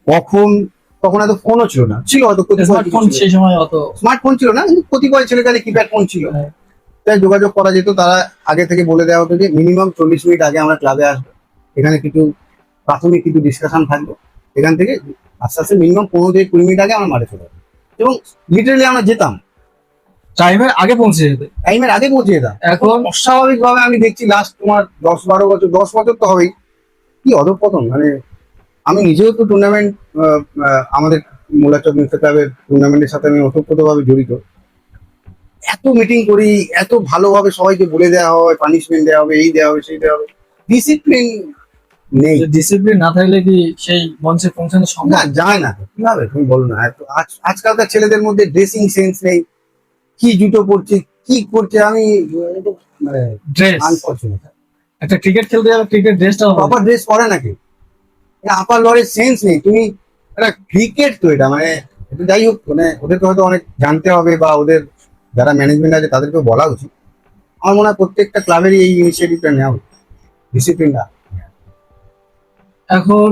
S2: কখন, তখন এত ফোনও ছিল না, ছিল হয়তো
S1: স্মার্টফোন সেই সময় অত
S2: স্মার্টফোন ছিল না, কিন্তু কতিপয় ছেলে কালে কিপ্যাড ফোন ছিল,
S1: হ্যাঁ।
S2: তাই যোগাযোগ করা যেত। তারা আগে থেকে বলে দেওয়া হতো যে মিনিমাম 40 মিনিট আগে আমরা ক্লাবে আসবো, এখানে কিছু প্রাথমিক কিছু ডিসকাশন থাকবে, এখান থেকে আস্তে আস্তে মিনিমাম 15-20 মিনিট আগে আমরা মাঠে চলে যেতাম। এবং লিটারেলি আমরা যেতাম,
S1: টাইমের আগে পৌঁছে যেতে।
S2: টাইমের আগে পৌঁছে যেতাম।
S1: এখন
S2: অস্বাভাবিক ভাবে আমি দেখছি লাস্ট তোমার 10-12 বছর, 10 বছর তো হবেই, কি অধঃপতন। মানে আমি নিজেও তো টুর্নামেন্ট, আমাদের মোলাচক মিত্র ক্লাবের টুর্নামেন্টের সাথে আমি ওতপ্রোতভাবে জড়িত। এত মিটিং করি, এত ভালোভাবে সবাইকে বলে দেওয়া হয়, পানিশমেন্ট দেওয়া হবে, এই দেওয়া হবে, সেই দেওয়া হবে, ডিসিপ্লিন নেই।
S1: ডিসিপ্লিন না থাকলে কি সেই মঞ্চে পৌঁছানো সম্ভব?
S2: না, যায় না তো, কিভাবে তুমি বলো না। এত আজকালকার ছেলেদের মধ্যে ড্রেসিং সেন্স নেই, কি জুতো পরছে কি করছে, আমি মানে
S1: ড্রেস,
S2: আনফর্চুনেট।
S1: একটা ক্রিকেট খেলতে যাবে, ক্রিকেট ড্রেসটা
S2: প্রপার ড্রেস পরে নাকি, আপার লরের সেন্স নেই। তুমি একটা ক্রিকেট তো এটা, মানে এটা যাই হোক, মানে ওদেরকে হয়তো অনেক জানতে হবে, বা ওদের যারা ম্যানেজমেন্ট আছে তাদেরকেও বলা উচিত। আমার মনে হয় প্রত্যেকটা ক্লাবেরই এই ইনিশিয়েটিভটা নেওয়া উচিত, ডিসিপ্লিনটা।
S1: এখন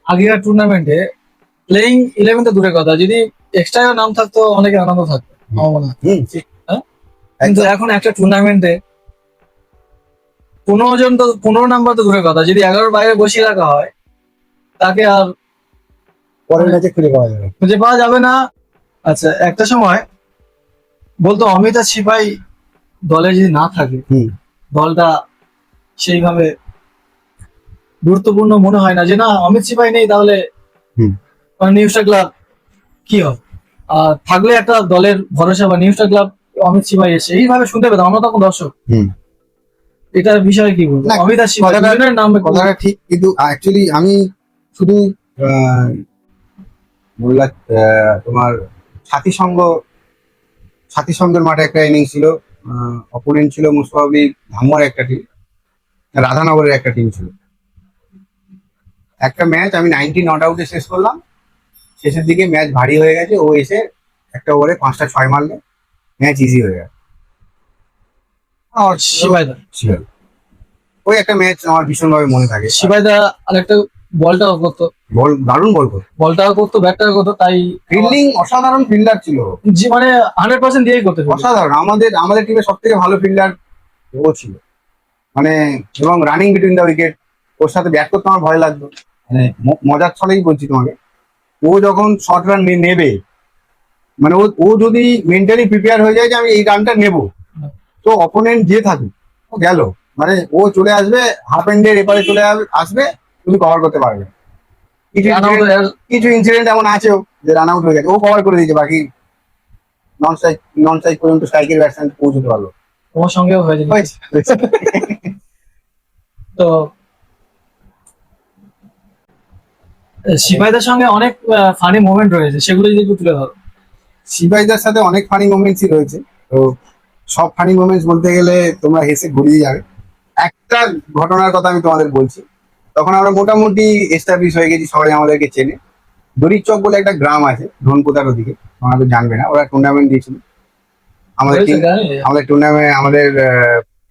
S1: আগেকার টুর্নামেন্টে প্লেইং 11 তো দূরের কথা, যদি এক্সট্রা নাম থাকতো অনেকে আনন্দ থাকতো আমার মনে হয়।
S2: ঠিক।
S1: হ্যাঁ? কিন্তু এখন একটা টুর্নামেন্টে 15 জন, তো 15 নাম্বার তো দূরের কথা, যদি 11 বাইরে বসিয়ে রাখা হয় তাকে আর
S2: পরের ম্যাচে খুঁজে পাওয়া যাবে।
S1: খুঁজে পাওয়া যাবে না। আচ্ছা, একটা সময় বলতো অমিতা সিপাই দলে যদি না থাকে,
S2: হুম।
S1: দলটা সেইভাবে গুরুত্বপূর্ণ মনে হয় না, যে না অমিত সিপাই নেই তাহলে
S2: হুম।
S1: নিউস্টার ক্লাব কি হবে। আর থাকলে একটা দলের ভরসা, বা নিউস্টার ক্লাব অমিত সিপাই এসে এইভাবে শুনতে পেতাম আমরা তখন দর্শক।
S2: হুম।
S1: এটার বিষয়ে কি বলবো?
S2: না,
S1: অমিত আর সিপাই
S2: কথাটা-
S1: দুজনের নাম
S2: কথাটা ঠিক, কিন্তু অ্যাকচুয়ালি আমি শুধু বললাম, তোমার সাথী সঙ্গের মাঠে একটা ইনিংস ছিল, অপোনেন্ট ছিল মোস্ট প্রবাবলি ধামুয়ার একটা টিম, রাধানগরের একটা টিম ছিল। একটা ম্যাচ আমি 90 নট আউটে শেষ করলাম, শেষের দিকে ম্যাচ ভারী হয়ে গেছে, ও এসে একটা ওভারে 5টা 6 মারলে ম্যাচ ইজি হয়ে গেছে। আর
S1: সিপাইদা
S2: ছিল ওই একটা ম্যাচ আমার ভীষণভাবে মনে থাকে।
S1: সিপাইদা আর একটা বলটাও করতো,
S2: বল দারুণ বল করতো,
S1: বলটাও করতো, ব্যাটটাও করতো, তাই
S2: ফিল্ডিং অসাধারণ ফিল্ডার ছিল,
S1: যে মানে 100% দিয়েই করতে পারতো।
S2: অসাধারণ। আমাদের টিমে সব থেকে ভালো ফিল্ডার ও ছিল, মানে এবং রানিং বিটুইন দ্য উইকেট। ওর সাথে ব্যাট করতে আমার ভয় লাগতো, মানে মজার ছলেই বলছি তোমাকে। ও যখন শর্ট রান নেবে, মানে ও যদি মেন্টালি প্রিপেয়ার হয়ে যায় যে আমি এই রানটা নেব, তো অপোনেন্ট যে থাকুক ও গেল, মানে ও চলে আসবে হাফ এন্ডের এপারে চলে আসবে, তুমি কভার করতে পারবে। কিছু
S1: Run out
S2: incident-
S1: এর-
S2: কিছু ইনসিডেন্ট এমন আছেও যে রান আউট হয়ে গেছে, ও কভার করে দিয়েছে, বাকি নন স্ট্রাইক পর্যন্ত স্ট্রাইকের ব্যাটসম্যান পৌঁছতে পারলো।
S1: তোমার সঙ্গেও হয়েছে নাকি?
S2: হয়েছে।
S1: তো সিপাহীদের সঙ্গে অনেক ফানি মোমেন্ট রয়েছে, সেগুলো যদি একটু তুলে ধরো।
S2: সিপাহীদের সাথে অনেক ফানি মোমেন্টসই রয়েছে, তো সব ফানি মোমেন্টস বলতে গেলে তোমরা হেসে ঘুরিয়ে যাবে। একটা ঘটনার কথা আমি তোমাদের বলছি। তখন আমরা মোটামুটি এস্টাবলিশ হয়ে গেছি, সবাই আমাদেরকে চেনে। দড়িচক বলে একটা গ্রাম আছে ধনকুতার ওদিকে, তোমরা তো জানবে না, ওরা টুর্নামেন্ট দিয়েছিল। আমাদের
S1: হয়েছে
S2: টিম
S1: জানি।
S2: আমাদের টুর্নামেন্ট আমাদের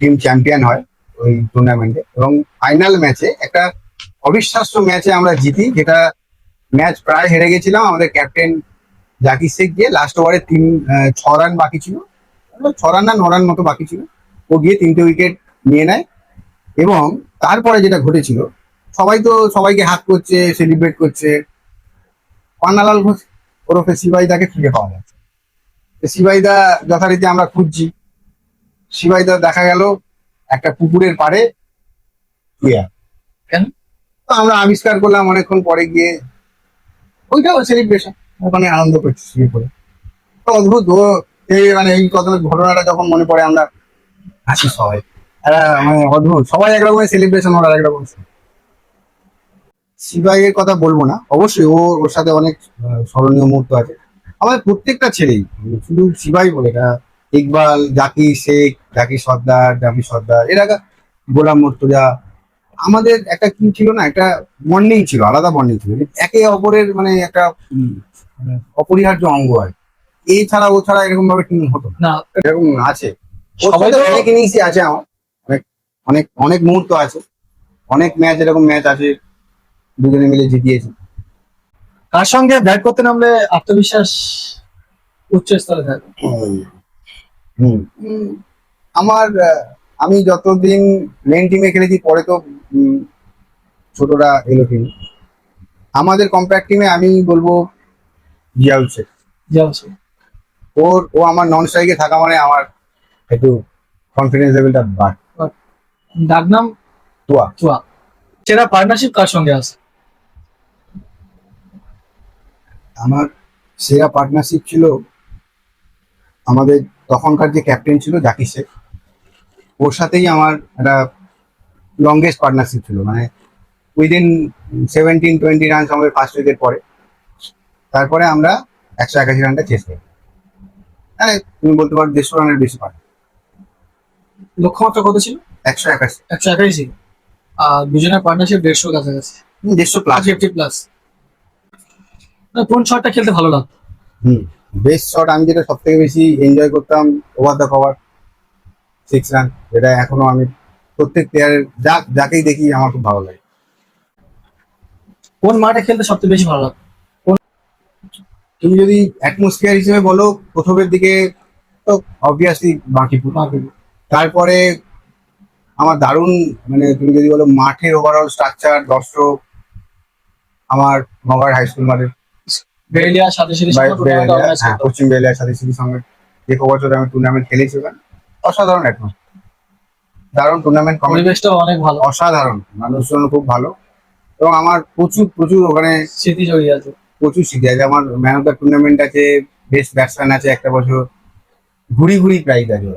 S2: টিম চ্যাম্পিয়ন হয় ওই টুর্নামেন্টে, এবং ফাইনাল ম্যাচে একটা অবিশ্বাস্য ম্যাচে আমরা জিতি, যেটা ম্যাচ প্রায় হেরে গেছিলাম। আমাদের ক্যাপ্টেন জাকির শেখ গিয়ে লাস্ট ওভারে 6 রান বাকি ছিল, 6 রান না 9 রান মতো বাকি ছিল, ও গিয়ে 3টে উইকেট নিয়ে নেয়। এবং তারপরে যেটা ঘটেছিল, সবাই তো সবাইকে হাত করছে, সেলিব্রেট করছে। পান্নালাল ঘোষ ওরফে সিপাহীদাকে ফিরে পাওয়া যাচ্ছে। তো সিপাহীদা যথারীতি আমরা খুঁজছি, সিপাহীদা দেখা গেল একটা পুকুরের পাড়ে শুয়ে আছে।
S1: কেন?
S2: তো আমরা আবিষ্কার করলাম অনেকক্ষণ পরে গিয়ে, ওইটাও সেলিব্রেশন, ওখানে আনন্দ করছি শুয়ে পড়ে। তো অদ্ভুত ও, মানে এই ঘটনাটা যখন মনে পড়ে আমরা হাসি সবাই। মানে অদ্ভুত, সবাই একরকমের সেলিব্রেশন, ওরা একরকম। সিপাহীর কথা বলবো না, অবশ্যই ওর সাথে অনেক স্মরণীয় মুহূর্ত আছে। আমাদের প্রত্যেকটা ছেলেই, শুধু সিপাহী বলে না, ইকবাল, জাকির শেখ, জাকির সর্দার, জাকির সর্দার, এরা গোলাম মুর্তজা, আমাদের একটা কি ছিল না, একটা বন্ডিং ছিল, আলাদা বন্ডিং ছিল, একে অপরের মানে একটা মানে অপরিহার্য অঙ্গ হয়। এই ছাড়া ও ছাড়া এরকম ভাবে টিম হতো না।
S1: না,
S2: এরকম আছে,
S1: সবাই তো
S2: অনেক ইনিংসই আছে আমার, অনেক অনেক অনেক মুহূর্ত আছে, অনেক ম্যাচ, এরকম ম্যাচ আছে দুজনে মিলে জিতিয়েছি।
S1: কার সঙ্গে ব্যাট করতে নামলে আত্মবিশ্বাস উচ্চ স্তরে থাকে?
S2: হুম। আমার আমি যতদিন মেন টিমে খেলেছি, পরে তো ছোটরা এলো টিমে, আমাদের কম্প্যাক্ট টিমে আমি বলবো জিয়াউল শেখ।
S1: জি অবশ্যই।
S2: ও আমার নন স্ট্রাইকে থাকা মানে আমার একটু কনফিডেন্স লেভেলটা বাড়।
S1: ডাকনাম
S2: তোয়া।
S1: চুয়া। সেরা পার্টনারশিপ কার সঙ্গে আছে?
S2: আমার সেরা পার্টনারশিপ ছিল আমাদের তখনকার যে ক্যাপ্টেন ছিল জাকির শেখ, ওর সাথেই আমার একটা লংগেস্ট পার্টনারশিপ ছিল। মানে উইদিন 17-20 রান আমাদের ফার্স্ট উইকেট পরে, তারপরে আমরা 181 রানটা চেস করি। মানে তুমি বলতে পারো 150 রানের বেশি পারি।
S1: লক্ষ্যমাত্রা কত ছিল?
S2: 181,
S1: 181 ছিল। আর দুজনের পার্টনারশিপ 150 কাছাকাছি,
S2: 150 প্লাস।
S1: 50 প্লাস। কোন শটটা খেলতে ভালো লাগতো?
S2: বেস্ট শট আমি যেটা সব থেকে বেশি এনজয় করতাম, ওভার দ্য কভার 6 রান, যেটা এখনো আমি প্রত্যেক প্লেয়ারের যাকেই দেখি আমার খুব ভালো লাগে।
S1: কোন মাঠে খেলতে সবচেয়ে বেশি ভালো লাগতো?
S2: তুমি যদি অ্যাটমসফিয়ার হিসেবে বলো, প্রথমের দিকে তো অবভিয়াসলি বাঁকিপুর, তারপরে আমার দারুণ, মানে তুমি যদি বলো মাঠের ওভারঅল স্ট্রাকচার, দর্শক, আমার মগার হাই স্কুল মাঠের
S1: বেলিয়ার সাথে সাথে
S2: হ্যাঁ, পশ্চিম বেলিয়ার সাথে সিটির সঙ্গে যে বছর আমি টুর্নামেন্ট খেলেছি, ওখানে অসাধারণ অ্যাটমসফিয়ার, দারুণ টুর্নামেন্ট কমিটি,
S1: পরিবেশটাও অনেক ভালো,
S2: অসাধারণ, মানুষজন খুব ভালো। এবং আমার প্রচুর প্রচুর ওখানে
S1: স্মৃতি জড়িয়ে আছে।
S2: প্রচুর স্মৃতি আছে। আমার ম্যান অফ দ্য টুর্নামেন্ট আছে, বেস্ট ব্যাটসম্যান আছে একটা বছর, ঘুরি ঘুরি প্রাইজ আছে।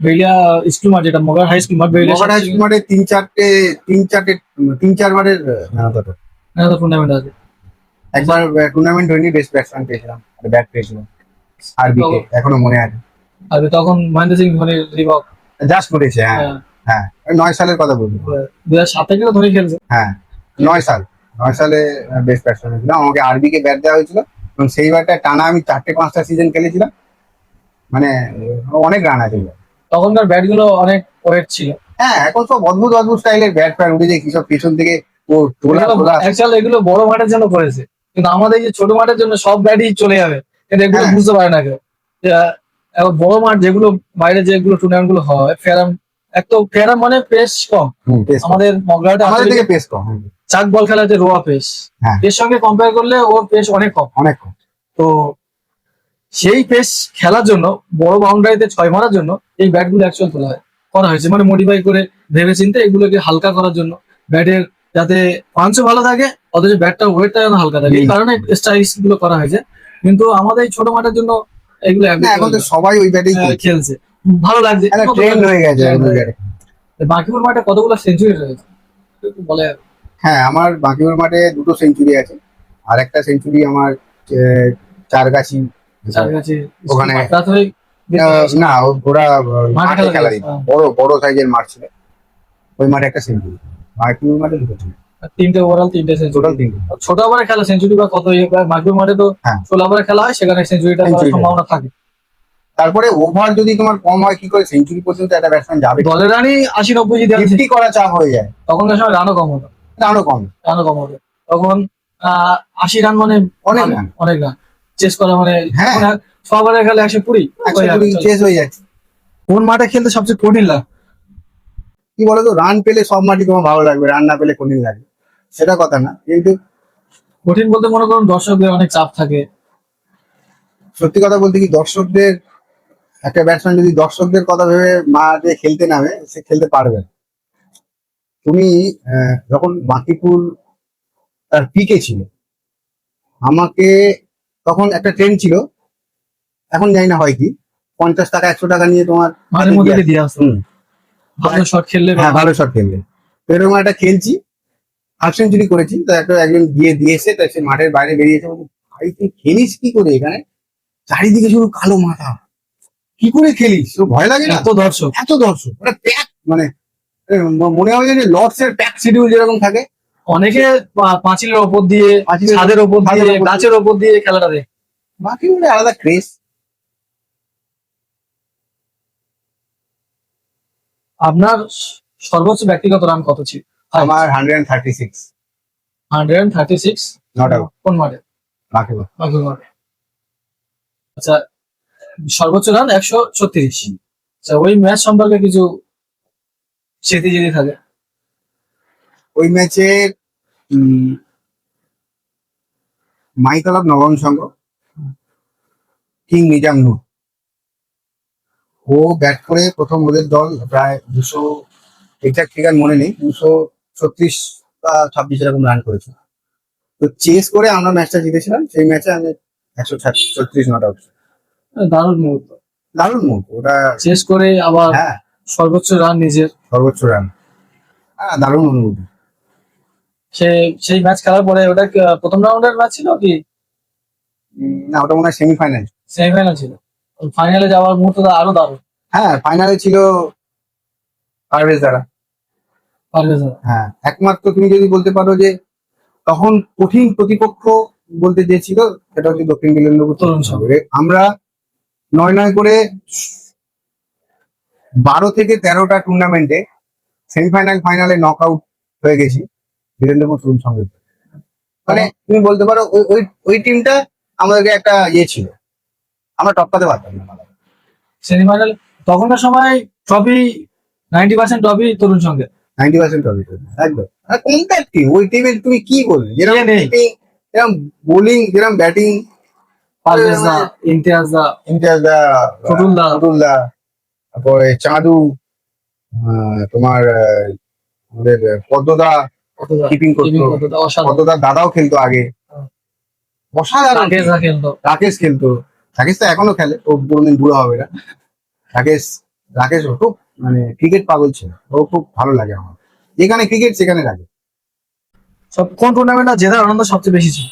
S1: বেলিয়া স্কুল মাঠ, যেটা মগার হাই স্কুল মাঠ, বেলিয়া
S2: মগার হাই স্কুল মাঠে 3-4বার ম্যান অফ দ্য
S1: টুর্নামেন্ট আছে।
S2: একবার টুর্নামেন্ট হয়নি, বেস্ট ব্যাটসম্যান পেয়েছিলাম, ব্যাট পেয়েছিলাম আরবিকে, এখনো মনে আছে।
S1: আর তখন মহেন্দ্র সিং ধোনির রিবক
S2: জাস্ট করেছে, হ্যাঁ হ্যাঁ, 9 সালের কথা বলছি।
S1: 2007 থেকে ধোনি খেলছে।
S2: হ্যাঁ, 9 সালে বেস্ট ব্যাটসম্যান ছিলাম, আমাকে আরবিকে ব্যাট দেওয়া হয়েছিল, এবং সেই বারটা টানা আমি 4টে-5টা সিজন খেলেছিলাম, মানে অনেক রান আছে।
S1: তখনকার ব্যাট গুলো অনেক ওয়েট ছিল।
S2: হ্যাঁ, এখন সব অদ্ভুত অদ্ভুত স্টাইলের ব্যাট ফ্যাট উঠে যায়, কিসব পেছন থেকে ও তোলা তোলা।
S1: অ্যাকচুয়ালি এগুলো বড় মাঠের জন্য করেছে, কিন্তু আমাদের এই যে ছোট মাঠের জন্য সব ব্যাটই চলে যাবে, কিন্তু এগুলো
S2: হ্যাঁ।
S1: বুঝতে পারে না কেউ। যে, এখন বড় মাঠ যেগুলো বাইরে যেগুলো টুর্নামেন্ট গুলো হয়, ফেরাম এক তো ফেরাম মানে পেস কম, আমাদের মগরাটা
S2: আমাদের থেকে পেস কম,
S1: চাক বল খেলা যে রোয়া পেস,
S2: হ্যাঁ।
S1: এর সঙ্গে কম্পেয়ার করলে ওর পেস অনেক কম।
S2: অনেক কম।
S1: তো সেই পেস খেলার জন্য, বড় বাউন্ডারিতে 6 মারার জন্য এই ব্যাট গুলো অ্যাকচুয়াল করা হয়েছে, মানে মডিফাই করে ভেবে চিন্তে এগুলোকে হালকা করার জন্য, ব্যাটের যাতে পাঞ্চও ভালো থাকে, অথচ ব্যাটটা ওয়েটটা যেন হালকা থাকে, এই কারণে স্টাইলিশ গুলো করা হয়েছে। কিন্তু আমাদের এই ছোট মাঠের জন্য এগুলো
S2: না, এখন তো সবাই ওই ব্যাটেই
S1: খেলছে, ভালো লাগছে।
S2: একটা ট্রেন্ড হয়ে গেছে এখন ওই ব্যাটে।
S1: বাকিপুর মাঠে কতগুলো সেঞ্চুরি রয়েছে একটু বলে।
S2: হ্যাঁ, আমার বাঁকুড়ার মাঠে 2টো সেঞ্চুরি আছে, আর একটা সেঞ্চুরি আমার চারগাছি
S1: কাছাকাছি
S2: ওখানে।
S1: প্রাথমিক
S2: না, ওরা
S1: মাঠে
S2: মাঠে
S1: খেলা
S2: খেলা
S1: দিয়েছে।
S2: দিত, বড় বড় সাইজের মাঠ ছিল, ওই মাঠে একটা সেঞ্চুরি। বাঁকুড়ার মাঠে 2টো ছিল,
S1: তিনটে ওভারঅল, তিনটে সেঞ্চুরি।
S2: টোটাল 3টো।
S1: ছোট ওভারে খেলা সেঞ্চুরি বা কত মাগুর মাঠে তো
S2: হ্যাঁ,
S1: 16 ওভারে খেলা হয়, সেখানে সেঞ্চুরিটা করার
S2: সেঞ্চুরি।
S1: সম্ভাবনা থাকে।
S2: তারপরে ওভার যদি তোমার কম হয়, কি করে সেঞ্চুরি পর্যন্ত একটা ব্যাটসম্যান যাবে?
S1: দলের রানই 80-90 যদি আসে,
S2: 50 করা চাপ হয়ে যায়,
S1: তখনকার সময় রানও কম হতো।
S2: আরো কম।
S1: রানও কম হবে তখন। 80 রান মানে
S2: অনেক রান।
S1: অনেক রান চেস করা মানে।
S2: হ্যাঁ,
S1: 6 ওভারে খেলে 120
S2: চেস হয়ে যাচ্ছে।
S1: কোন মাঠে খেলতে সবচেয়ে কঠিন লাগে?
S2: কি বলতো, রান পেলে সব মাটি তোমার ভালো লাগবে, রান না পেলে কঠিন লাগবে, সেটা কথা না। কিন্তু
S1: কঠিন বলতে মনে করুন দর্শকদের অনেক চাপ থাকে।
S2: সত্যি কথা বলতে কি, দর্শকদের, একটা ব্যাটসম্যান যদি দর্শকদের কথা ভেবে মাঠে খেলতে নামে, সে খেলতে পারবে না। তুমি যখন বাকিপুর তার পিকে ছিল, আমাকে তখন একটা ট্রেন ছিল, এখন জানি না হয় কি, 50 টাকা 100 টাকা নিয়ে তোমার
S1: মাঝে মধ্যে দিয়ে আসতো,
S2: হুম,
S1: ভালো শট খেললে।
S2: হ্যাঁ, ভালো শট খেলবে। তো এরকম একটা খেলছি, হাফ সেঞ্চুরি করেছি, তো একজন গিয়ে দিয়েছে, তো সে মাঠের বাইরে বেরিয়েছে, বলছে, ভাই তুই খেলিস কি করে এখানে, চারিদিকে শুধু কালো মাথা, কি করে খেলিস, তো ভয় লাগে না?
S1: এত দর্শক,
S2: এত দর্শক, ওটা প্যাক, মানে মনে হয় যে লর্ডস এর প্যাক শিডিউল যেরকম থাকে।
S1: অনেকে পাঁচিলের ওপর দিয়ে, ছাদের ওপর দিয়ে, গাছের ওপর দিয়ে খেলাটা দেখে।
S2: বাকি বলে আলাদা ক্রেজ।
S1: আপনার সর্বোচ্চ ব্যক্তিগত রান কত ছিল?
S2: আমার 136,
S1: 136
S2: নট আউট,
S1: কোন মাঠে?
S2: বাকি
S1: বাঘুর মাঠে। আচ্ছা, সর্বোচ্চ রান 136। আচ্ছা, ওই ম্যাচ সম্পর্কে কিছু স্মৃতি যদি থাকে।
S2: ওই ম্যাচে মাইতলাব নবম সংঘ, কিং নিজাম নূর, ও ব্যাট করে প্রথম, ওদের দল প্রায় 200, এক্সাক্ট ফিগার মনে নেই, 236 বা 26 এরকম রান করেছে। তো চেস করে আমরা ম্যাচটা জিতেছিলাম। সেই ম্যাচে আমি 136 নট আউট।
S1: দারুণ মুহূর্ত,
S2: দারুণ মুখ ওটা।
S1: শেষ করে আবার
S2: হ্যাঁ,
S1: সর্বোচ্চ রান নিজের।
S2: সর্বোচ্চ রান, হ্যাঁ, দারুণ অনুভূতি।
S1: সেই ম্যাচ খেলার পরে ওটা কি, প্রথম রাউন্ডের ম্যাচ ছিল কি
S2: না, ওটা মনে হয় সেমিফাইনাল।
S1: সেমিফাইনাল ছিল? ফাইনালে যাওয়ার মুহূর্তটা আরো দারুণ।
S2: হ্যাঁ, ফাইনালে ছিল পারভেজ দ্বারা।
S1: পারভেজ দাদা।
S2: হ্যাঁ, একমাত্র তুমি যদি বলতে পারো যে তখন কঠিন প্রতিপক্ষ বলতে যে ছিল, সেটা হচ্ছে দক্ষিণ বিলেন্দ্রপুর তরুণ সংঘ। আমরা 9-9 করে 12 থেকে 13টা টুর্নামেন্টে সেমিফাইনাল, ফাইনালে নক আউট হয়ে গেছি বীরেন্দ্রপুর তরুণ সংঘের। মানে তুমি বলতে পারো ওই ওই ওই টিমটা আমাদেরকে একটা ইয়ে ছিল, আমরা টপকাতে পারতাম না।
S1: সেমিফাইনাল তখনকার সময় ট্রফি 90% ট্রফি তরুণ সঙ্গে।
S2: 90% টপি, একদম। আর কোনটা টিম, ওই টিমে তুমি কি বলবে, যেরকম
S1: নেই।
S2: ব্যাটিং, যেরকম বোলিং, যেরকম ব্যাটিং,
S1: পারভেজ দা, ইমতিয়াজ দা,
S2: ইমতিয়াজ দা,
S1: ফটুল দা,
S2: ফটুল দা, তারপরে চাঁদু, তোমার আমাদের পদ্মদা কিপিং করতো, পদ্মদার দাদাও খেলতো আগে, অসাধারণ। রাকেশ খেলতো, রাকেশ তো এখনো খেলে, ও কোনদিন বুড়ো হবে না। রাকেশ, রাকেশ ও খুব মানে ক্রিকেট পাগল ছিল, ও খুব ভালো লাগে আমার, যেখানে ক্রিকেট সেখানে রাখে।
S1: সব কোন টুর্নামেন্টটা জেতার আনন্দ সবচেয়ে বেশি ছিল?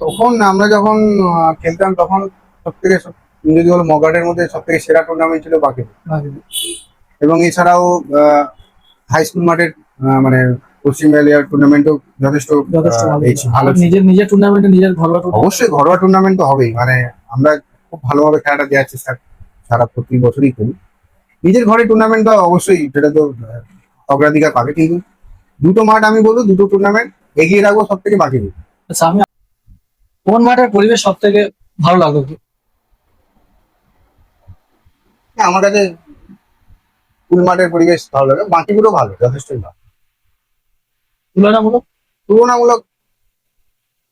S2: তখন আমরা যখন খেলতাম, তখন সব থেকে, যদি বলো মগার্ডের মধ্যে সব থেকে সেরা টুর্নামেন্ট ছিল বাকি। এবং এছাড়াও হাই স্কুল মাঠের মানে পশ্চিম ভ্যালিয়ার টুর্নামেন্টও যথেষ্ট ভালো ছিল।
S1: নিজের টুর্নামেন্টে, নিজের ঘরোয়া
S2: অবশ্যই ঘরোয়া টুর্নামেন্ট তো হবেই, মানে আমরা খুব ভালোভাবে খেলাটা দেওয়ার চেষ্টা সারা প্রতি বছরই করি। নিজের ঘরে টুর্নামেন্ট তো অবশ্যই, সেটা তো অগ্রাধিকার পাবে, কিন্তু দুটো মাঠ আমি বলবো, দুটো টুর্নামেন্ট এগিয়ে রাখবো সব থেকে বাকি।
S1: আচ্ছা, আমি কোন মাঠের পরিবেশ সব থেকে ভালো লাগলো?
S2: আমার কাছে ফুল মাঠের পরিবেশ ভালো লাগে, বাকিগুলো ভালো, যথেষ্টই ভালো।
S1: তুলনামূলক
S2: তুলনামূলক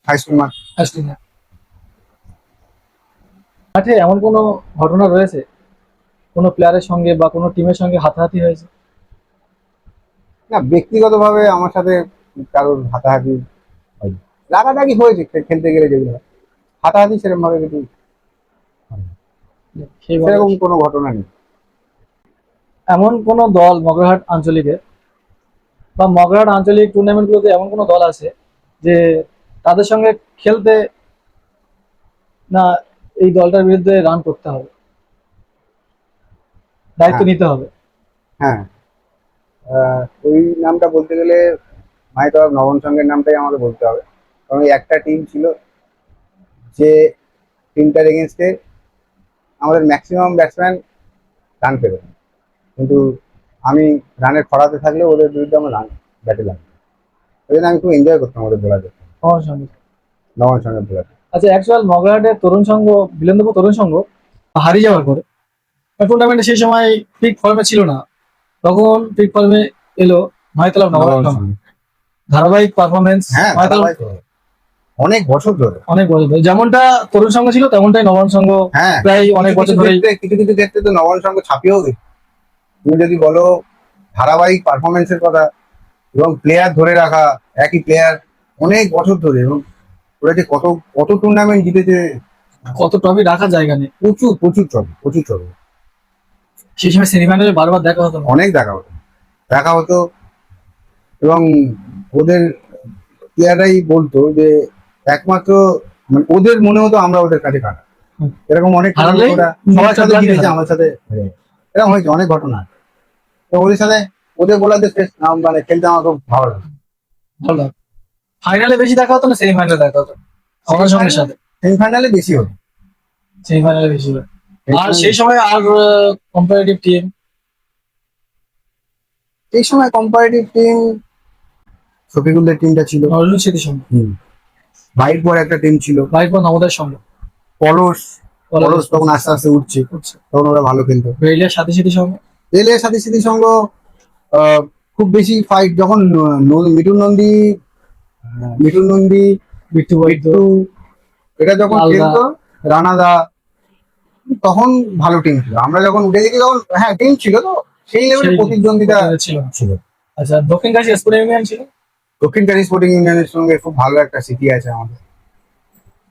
S2: হাই স্কুল মাঠ।
S1: মাঠে এমন কোনো ঘটনা রয়েছে কোনো প্লেয়ারের সঙ্গে বা কোনো টিমের সঙ্গে হাতাহাতি হয়েছে?
S2: না, ব্যক্তিগতভাবে আমার সাথে কারোর হাতাহাতি হয়নি। রাগারাগি হয়েছে খেলতে গেলে যেগুলো হয়। হাতাহাতি সেরকম ভাবে কিছু হয়নি।
S1: সেইভাবে
S2: সেরকম কোনো ঘটনা নেই।
S1: এমন কোন দল মগরাহাট আঞ্চলিকে বা মগরাহাট আঞ্চলিক টুর্নামেন্ট গুলোতে এমন কোন দল আছে যে তাদের সঙ্গে খেলতে না এই দলটার বিরুদ্ধে রান করতে হবে, দায়িত্ব
S2: হ্যাঁ,
S1: নিতে হবে?
S2: হ্যাঁ, ওই নামটা বলতে গেলে হয়তো নবম সঙ্গের নামটাই আমাকে বলতে হবে। কারণ ওই একটা টিম ছিল, যে টিমটার এগেনস্টে আমাদের ম্যাক্সিমাম ব্যাটসম্যান রান পেল, কিন্তু আমি রানের খরাতে থাকলেও ওদের বিরুদ্ধে আমার রান ব্যাটে লাগতো। ওই জন্য আমি খুব এনজয় করতাম ওদের বোলারদের,
S1: আমার সঙ্গে।
S2: নবম সঙ্গের বোলার।
S1: আচ্ছা, অ্যাকচুয়াল মগরাহাটের তরুণ সংঘ, বিলেন্দ্রপুর তরুণ সংঘ হারিয়ে যাওয়ার পরে টুর্নামেন্টে সেই সময় পিক ফর্মে ছিল না, তখন পিক ফর্মে এলো মাইতলাভ নবরত্ন
S2: নবম
S1: সংঘ।
S2: সঙ্গে,
S1: ধারাবাহিক পারফরমেন্স
S2: হ্যাঁ, ধারাবাহিক অনেক বছর ধরে।
S1: অনেক বছর ধরে যেমনটা তরুণ সংঘ ছিল তেমনটাই নবম সংঘ
S2: হ্যাঁ,
S1: প্রায় অনেক
S2: কিছু
S1: বছর
S2: কিছু
S1: ধরেই।
S2: ক্ষেত্রে কিছু কিছু ক্ষেত্রে তো নবম সঙ্গ ছাপিয়েও গেছে। তুমি যদি বলো ধারাবাহিক পারফরমেন্সের কথা এবং প্লেয়ার ধরে রাখা, একই প্লেয়ার অনেক বছর ধরে, এবং ওরা যে কত কত টুর্নামেন্ট জিতেছে,
S1: কত ট্রফি রাখার জায়গা নেই।
S2: প্রচুর প্রচুর ট্রফি, প্রচুর ট্রফি।
S1: সেই সময় সেমিফাইনালে বারবার দেখা হতো না।
S2: অনেক দেখা হতো। এবং ওদের প্লেয়াররাই বলতো যে একমাত্র মানে ওদের মনে হতো আমরা ওদের কাছে কাটা।
S1: হুম।
S2: এরকম অনেক
S1: হারালেই
S2: ওরা সবার সাথে
S1: player কে
S2: জিতেছে,
S1: হারায়।
S2: আমার সাথে হেরে গেছে। এরকম হয়েছে অনেক ঘটনা। তো ওদের সাথে ওদের বোলারদের মানে খেলতে আমার খুব ভালো লাগে।
S1: ভালো, ফাইনালে বেশি দেখা হতো না সেমিফাইনালে দেখা হতো আমাদের সঙ্গের সাথে?
S2: সেমিফাইনালে বেশি হতো।
S1: সেমিফাইনালে বেশি হয়। আর সেই সময় আর কম্পারেটিভ টিম,
S2: এই সময় কম্পারেটিভ টিম শফিকুল্লার টিমটা ছিল,
S1: নজরুল স্মৃতির সঙ্গে,
S2: বাইট পর একটা টিম ছিল,
S1: বাইক বা নবোদয়ের সঙ্গে,
S2: পলস পলস তখন আস্তে আস্তে উঠছে, তখন ওরা ভালো খেলতো।
S1: ব্রেইলিয়ার সাথে স্মৃতির সঙ্গে।
S2: রেলের সাথে স্মৃতি সঙ্গ খুব বেশি ফাইট যখন মিঠুন নন্দী, মিঠুন নন্দী
S1: বিট্টু বৈদ্য,
S2: বিট্টু এটা যখন
S1: লালদা।
S2: খেলতো, রানাদা, তখন ভালো টিম ছিল। আমরা যখন উঠে গেছি তখন হ্যাঁ টিম ছিল, তো সেই লেভেলে
S1: সেই
S2: প্রতিদ্বন্দ্বিতা
S1: ছিল।
S2: ছিল।
S1: আচ্ছা, দক্ষিণ কাশী স্পোর্টিং ইউনিয়ন ছিল।
S2: দক্ষিণকারী স্পোর্টিং ইউনিয়নের সঙ্গে খুব ভালো একটা স্মৃতি আছে আমাদের।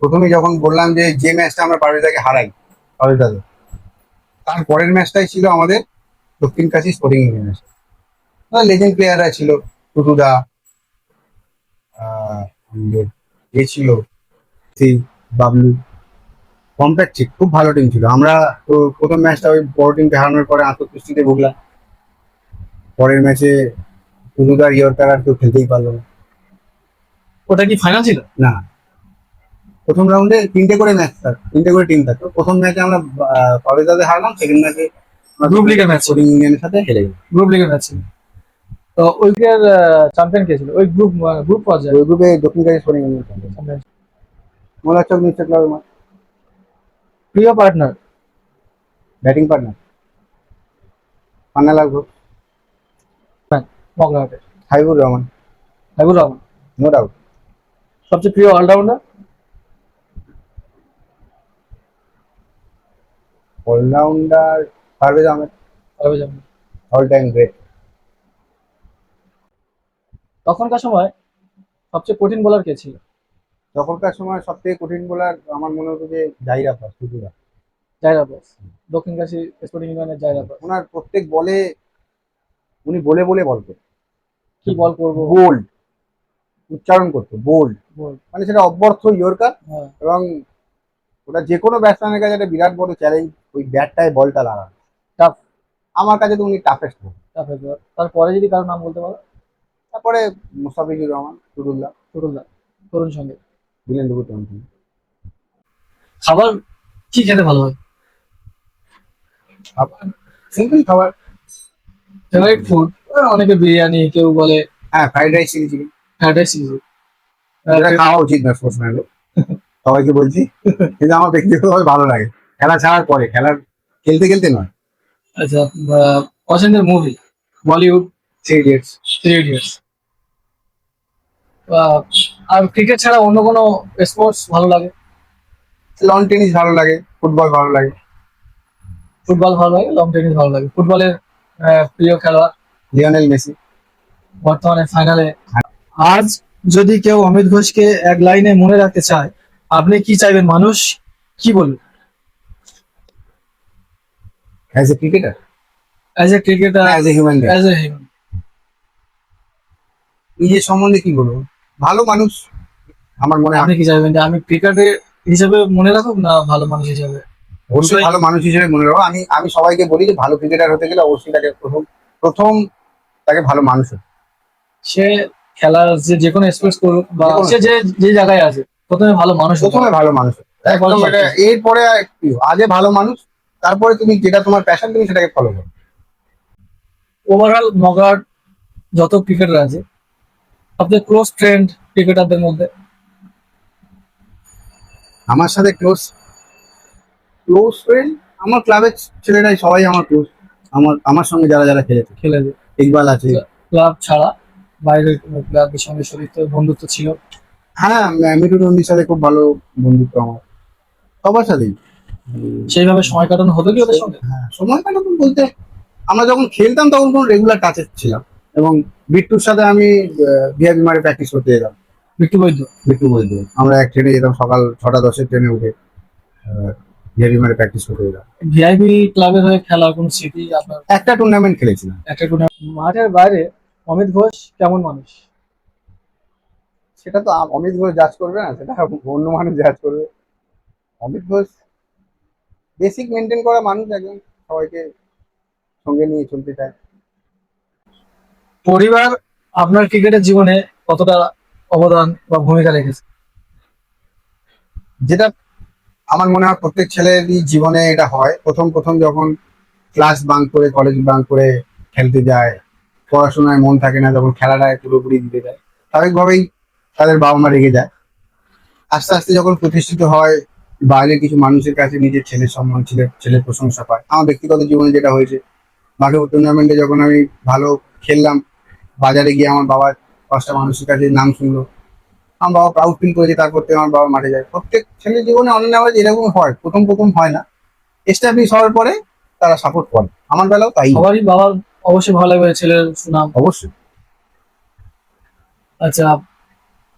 S2: প্রথমে যখন বললাম যে ম্যাচটা আমরা পারভেদাকে হারাই, পারভেদাকে, তার পরের ম্যাচটাই ছিল আমাদের দক্ষিণ কাশী স্পোর্টিং ইউনিয়নের সাথে। লেজেন্ড প্লেয়াররা ছিল, টুটুদা, আমাদের ছিল সেই বাবলু, কম্প্যাক্ট ছিল, খুব ভালো টিম ছিল। আমরা তো প্রথম ম্যাচটা ওই বড় টিমকে হারানোর পরে আত্মতুষ্টিতে ভুগলাম। পরের ম্যাচে টুটুদার ইয়র্কার আর কেউ খেলতেই পারলো না।
S1: ওটা কি ফাইনাল ছিল?
S2: না, প্রথম রাউন্ডে তিনটে করে ম্যাচ থাকতো, তিনটে করে টিম থাকতো। প্রথম ম্যাচে আমরা পারভেদাতে হারলাম, সেকেন্ড ম্যাচে
S1: গ্রুপ লিগের ম্যাচ,
S2: স্পোর্টিং ইউনিয়নের সাথে হেরে গেলাম।
S1: গ্রুপ লিগের ম্যাচ ছিল। তো ওইটার চ্যাম্পিয়ন কে ছিল ওই গ্রুপ, গ্রুপ পর্যায়ে?
S2: ওই গ্রুপে দক্ষিণকারী স্পোর্টিং ইউনিয়ন
S1: Champion।
S2: মোলাচক মিস্টার ক্লাবের
S1: প্রিয় partner?
S2: Batting partner Pannalal Ghosh,
S1: মগরাহাটের
S2: হাবিবুর রহমান,
S1: হাবিবুর রহমান।
S2: No doubt.
S1: সবচেয়ে প্রিয় all rounder?
S2: All rounder Parvez Ahmed,
S1: Parvez Ahmed.
S2: All time great.
S1: তখনকার সময় সবচেয়ে কঠিন বোলার কে ছিল?
S2: তখনকার সময় সব থেকে কঠিন বোলার আমার মনে হতো যে জাহির আব্বাস, টুটুদা।
S1: জাহির আব্বাস, দক্ষিণ কাশী স্পোর্টিং ইউনিয়নের জাহির আব্বাস।
S2: ওনার প্রত্যেক বলে উনি বলে বলে বল করতেন,
S1: কি বল করবো,
S2: বোল্ড উচ্চারণ করতো, বোল্ড
S1: বল।
S2: মানে সেটা অব্যর্থ ইয়র্কার।
S1: হ্যাঁ,
S2: এবং ওটা যে কোনো ব্যাটসম্যানের কাছে একটা বিরাট বড় চ্যালেঞ্জ, ওই ব্যাটটায় বলটা লাগানো।
S1: টাফ,
S2: আমার কাছে তো উনি টাফেস্ট বল।
S1: টাফ এবার। তারপরে যদি কারোর নাম বলতে পারো?
S2: তারপরে মুস্তাফিজুর রহমান, টুটুল্লাহ,
S1: ছোটদা, তরুণ সঙ্গে।
S2: বিলেন্দু টনটন।
S1: খাবার কি খেতে ভালো হয়?
S2: খাবার সিম্পল খাবার,
S1: ফেভারিট ফুড? অনেকে বিরিয়ানি, কেউ বলে
S2: হ্যাঁ fried rice, chilli chicken.
S1: Fried rice, chilli.
S2: এটা খাওয়া উচিত না স্পোর্টসম্যান, সবাইকে বলছি, কিন্তু আমার ব্যক্তিগতভাবে ভালো লাগে। খেলা ছাড়ার পরে, খেলতে খেলতে নয়।
S1: আচ্ছা, পছন্দের movie? Bollywood?
S2: Three idiots.
S1: Three idiots. আর ক্রিকেট ছাড়া অন্য কোনো স্পোর্টস ভালো লাগে?
S2: লন টেনিস ভালো লাগে, ফুটবল ভালো লাগে।
S1: ফুটবল ভালো লাগে, লং টেনিস ভালো লাগে। ফুটবলের প্রিয় খেলোয়াড়?
S2: Lionel Messi.
S1: বর্তমানে ফাইনালে। আজ যদি কেউ অমিত ঘোষকে এক লাইনে মনে রাখতে চায়, আপনি কি চাইবেন? মানুষ কি বলবে
S2: as a cricketer,
S1: as a cricketer,
S2: as a human being,
S1: as a human?
S2: নিজের সম্বন্ধে কি বলবো? ভালো মানুষ আমার মনে
S1: আপনি
S2: হয়।
S1: কি চাইবেন যে আমি ক্রিকেটার হিসেবে মনে রাখুক, না ভালো মানুষ হিসেবে?
S2: অবশ্যই ভালো মানুষ হিসেবে মনে রাখো। আমি সবাইকে বলি যে ভালো ক্রিকেটার হতে গেলে অবশ্যই তাকে প্রথম প্রথম তাকে ভালো মানুষ হতে হবে।
S1: সে খেলার যে কোনো স্পোর্টস করুক বা
S2: যে কোনো
S1: সে যে যে জায়গায় আছে, প্রথমে ভালো মানুষ হতে
S2: প্রথমে
S1: হবে।
S2: ভালো মানুষ হতে হবে। একদম এরপরে আর কি, আগে ভালো মানুষ, তারপরে তুমি যেটা তোমার প্যাশন তুমি সেটাকে ফলো করো।
S1: ওভারঅল মগার যত ক্রিকেটার আছে, সবচেয়ে ক্লোজ ফ্রেন্ড ক্রিকেটারদের মধ্যে
S2: আমার সাথে ক্লোজ ক্লোজ ফ্রেন্ড আমার ক্লাবের ছেলেরাই সবাই আমার ক্লোজ। আমার আমার সঙ্গে যারা যারা খেলেছে,
S1: খেলে যে
S2: ইকবাল আছে।
S1: ক্লাব ছাড়া বাইরের কোনো ক্লাবের সঙ্গে শরীর বন্ধুত্ব ছিল?
S2: হ্যাঁ, মিঠু নন্দীর সাথে খুব ভালো বন্ধুত্ব আমার, সবার সাথেই।
S1: সেইভাবে সময় কাটানো হতো কি ওদের সঙ্গে?
S2: হ্যাঁ, সময় কাটানো বলতে আমরা যখন খেলতাম তখন কোনো রেগুলার টাচে ছিলাম, এবং বিট্টুর সাথে আমি ভিআইপি মারে প্র্যাকটিস করতে যেতাম।
S1: বিট্টু বৈদ্য?
S2: বিট্টু বলতো আমরা এক ট্রেনে যেতাম, সকাল 6টা 10-এর ট্রেনে উঠে ভিআইপি মারে প্র্যাকটিস করতে যেতাম।
S1: ভিআইপি ক্লাবের হয়ে খেলার কোন স্মৃতি আপনার?
S2: একটা টুর্নামেন্ট খেলেছিলাম।
S1: একটা টুর্নামেন্ট। মাঠের বাইরে অমিত ঘোষ কেমন মানুষ?
S2: সেটা তো অমিত ঘোষ জাজ করবে না, সেটা অন্য মানুষ জাজ করবে। অমিত ঘোষ বেসিক মেনটেন করা মানুষ, একজন সবাইকে সঙ্গে নিয়ে চলতে চায়।
S1: পরিবার আপনার ক্রিকেটের জীবনে কতটা অবদান বা ভূমিকা রেখেছে?
S2: যেটা আমার মনে হয় প্রত্যেক ছেলেরই জীবনে এটা হয়, প্রথম প্রথম যখন ক্লাস বাঙ্ক করে, কলেজ বাঙ্ক করে খেলতে যায়, পড়াশোনায় মন থাকে না, যখন খেলাটায় পুরোপুরি দিতে যায়, স্বাভাবিকভাবেই তাদের বাবা মা রেগে যায়। আস্তে আস্তে যখন প্রতিষ্ঠিত হয়, বাইরের কিছু মানুষের কাছে নিজের ছেলের সম্মান, ছেলের প্রশংসা পায়। আমার ব্যক্তিগত জীবনে যেটা হয়েছে, মাঠে টুর্নামেন্টে যখন আমি ভালো খেললাম, বাজারে গিয়ে আমার বাবার 5টা মানুষের কাছে নাম শুনলো, আমার বাবা প্রাউড ফিল করেছে, তারপর থেকে আমার বাবা মাঠে যায়। প্রত্যেক ছেলের জীবনে অনলাইন আওয়াজ এরকম হয়, প্রথম প্রথম হয় না, এস্টাবলিশ হওয়ার পরে তারা সাপোর্ট করে। আমার বেলাও তাই।
S1: সবারই বাবার অবশ্যই ভালো লাগবে ছেলের সুনাম।
S2: অবশ্যই।
S1: আচ্ছা,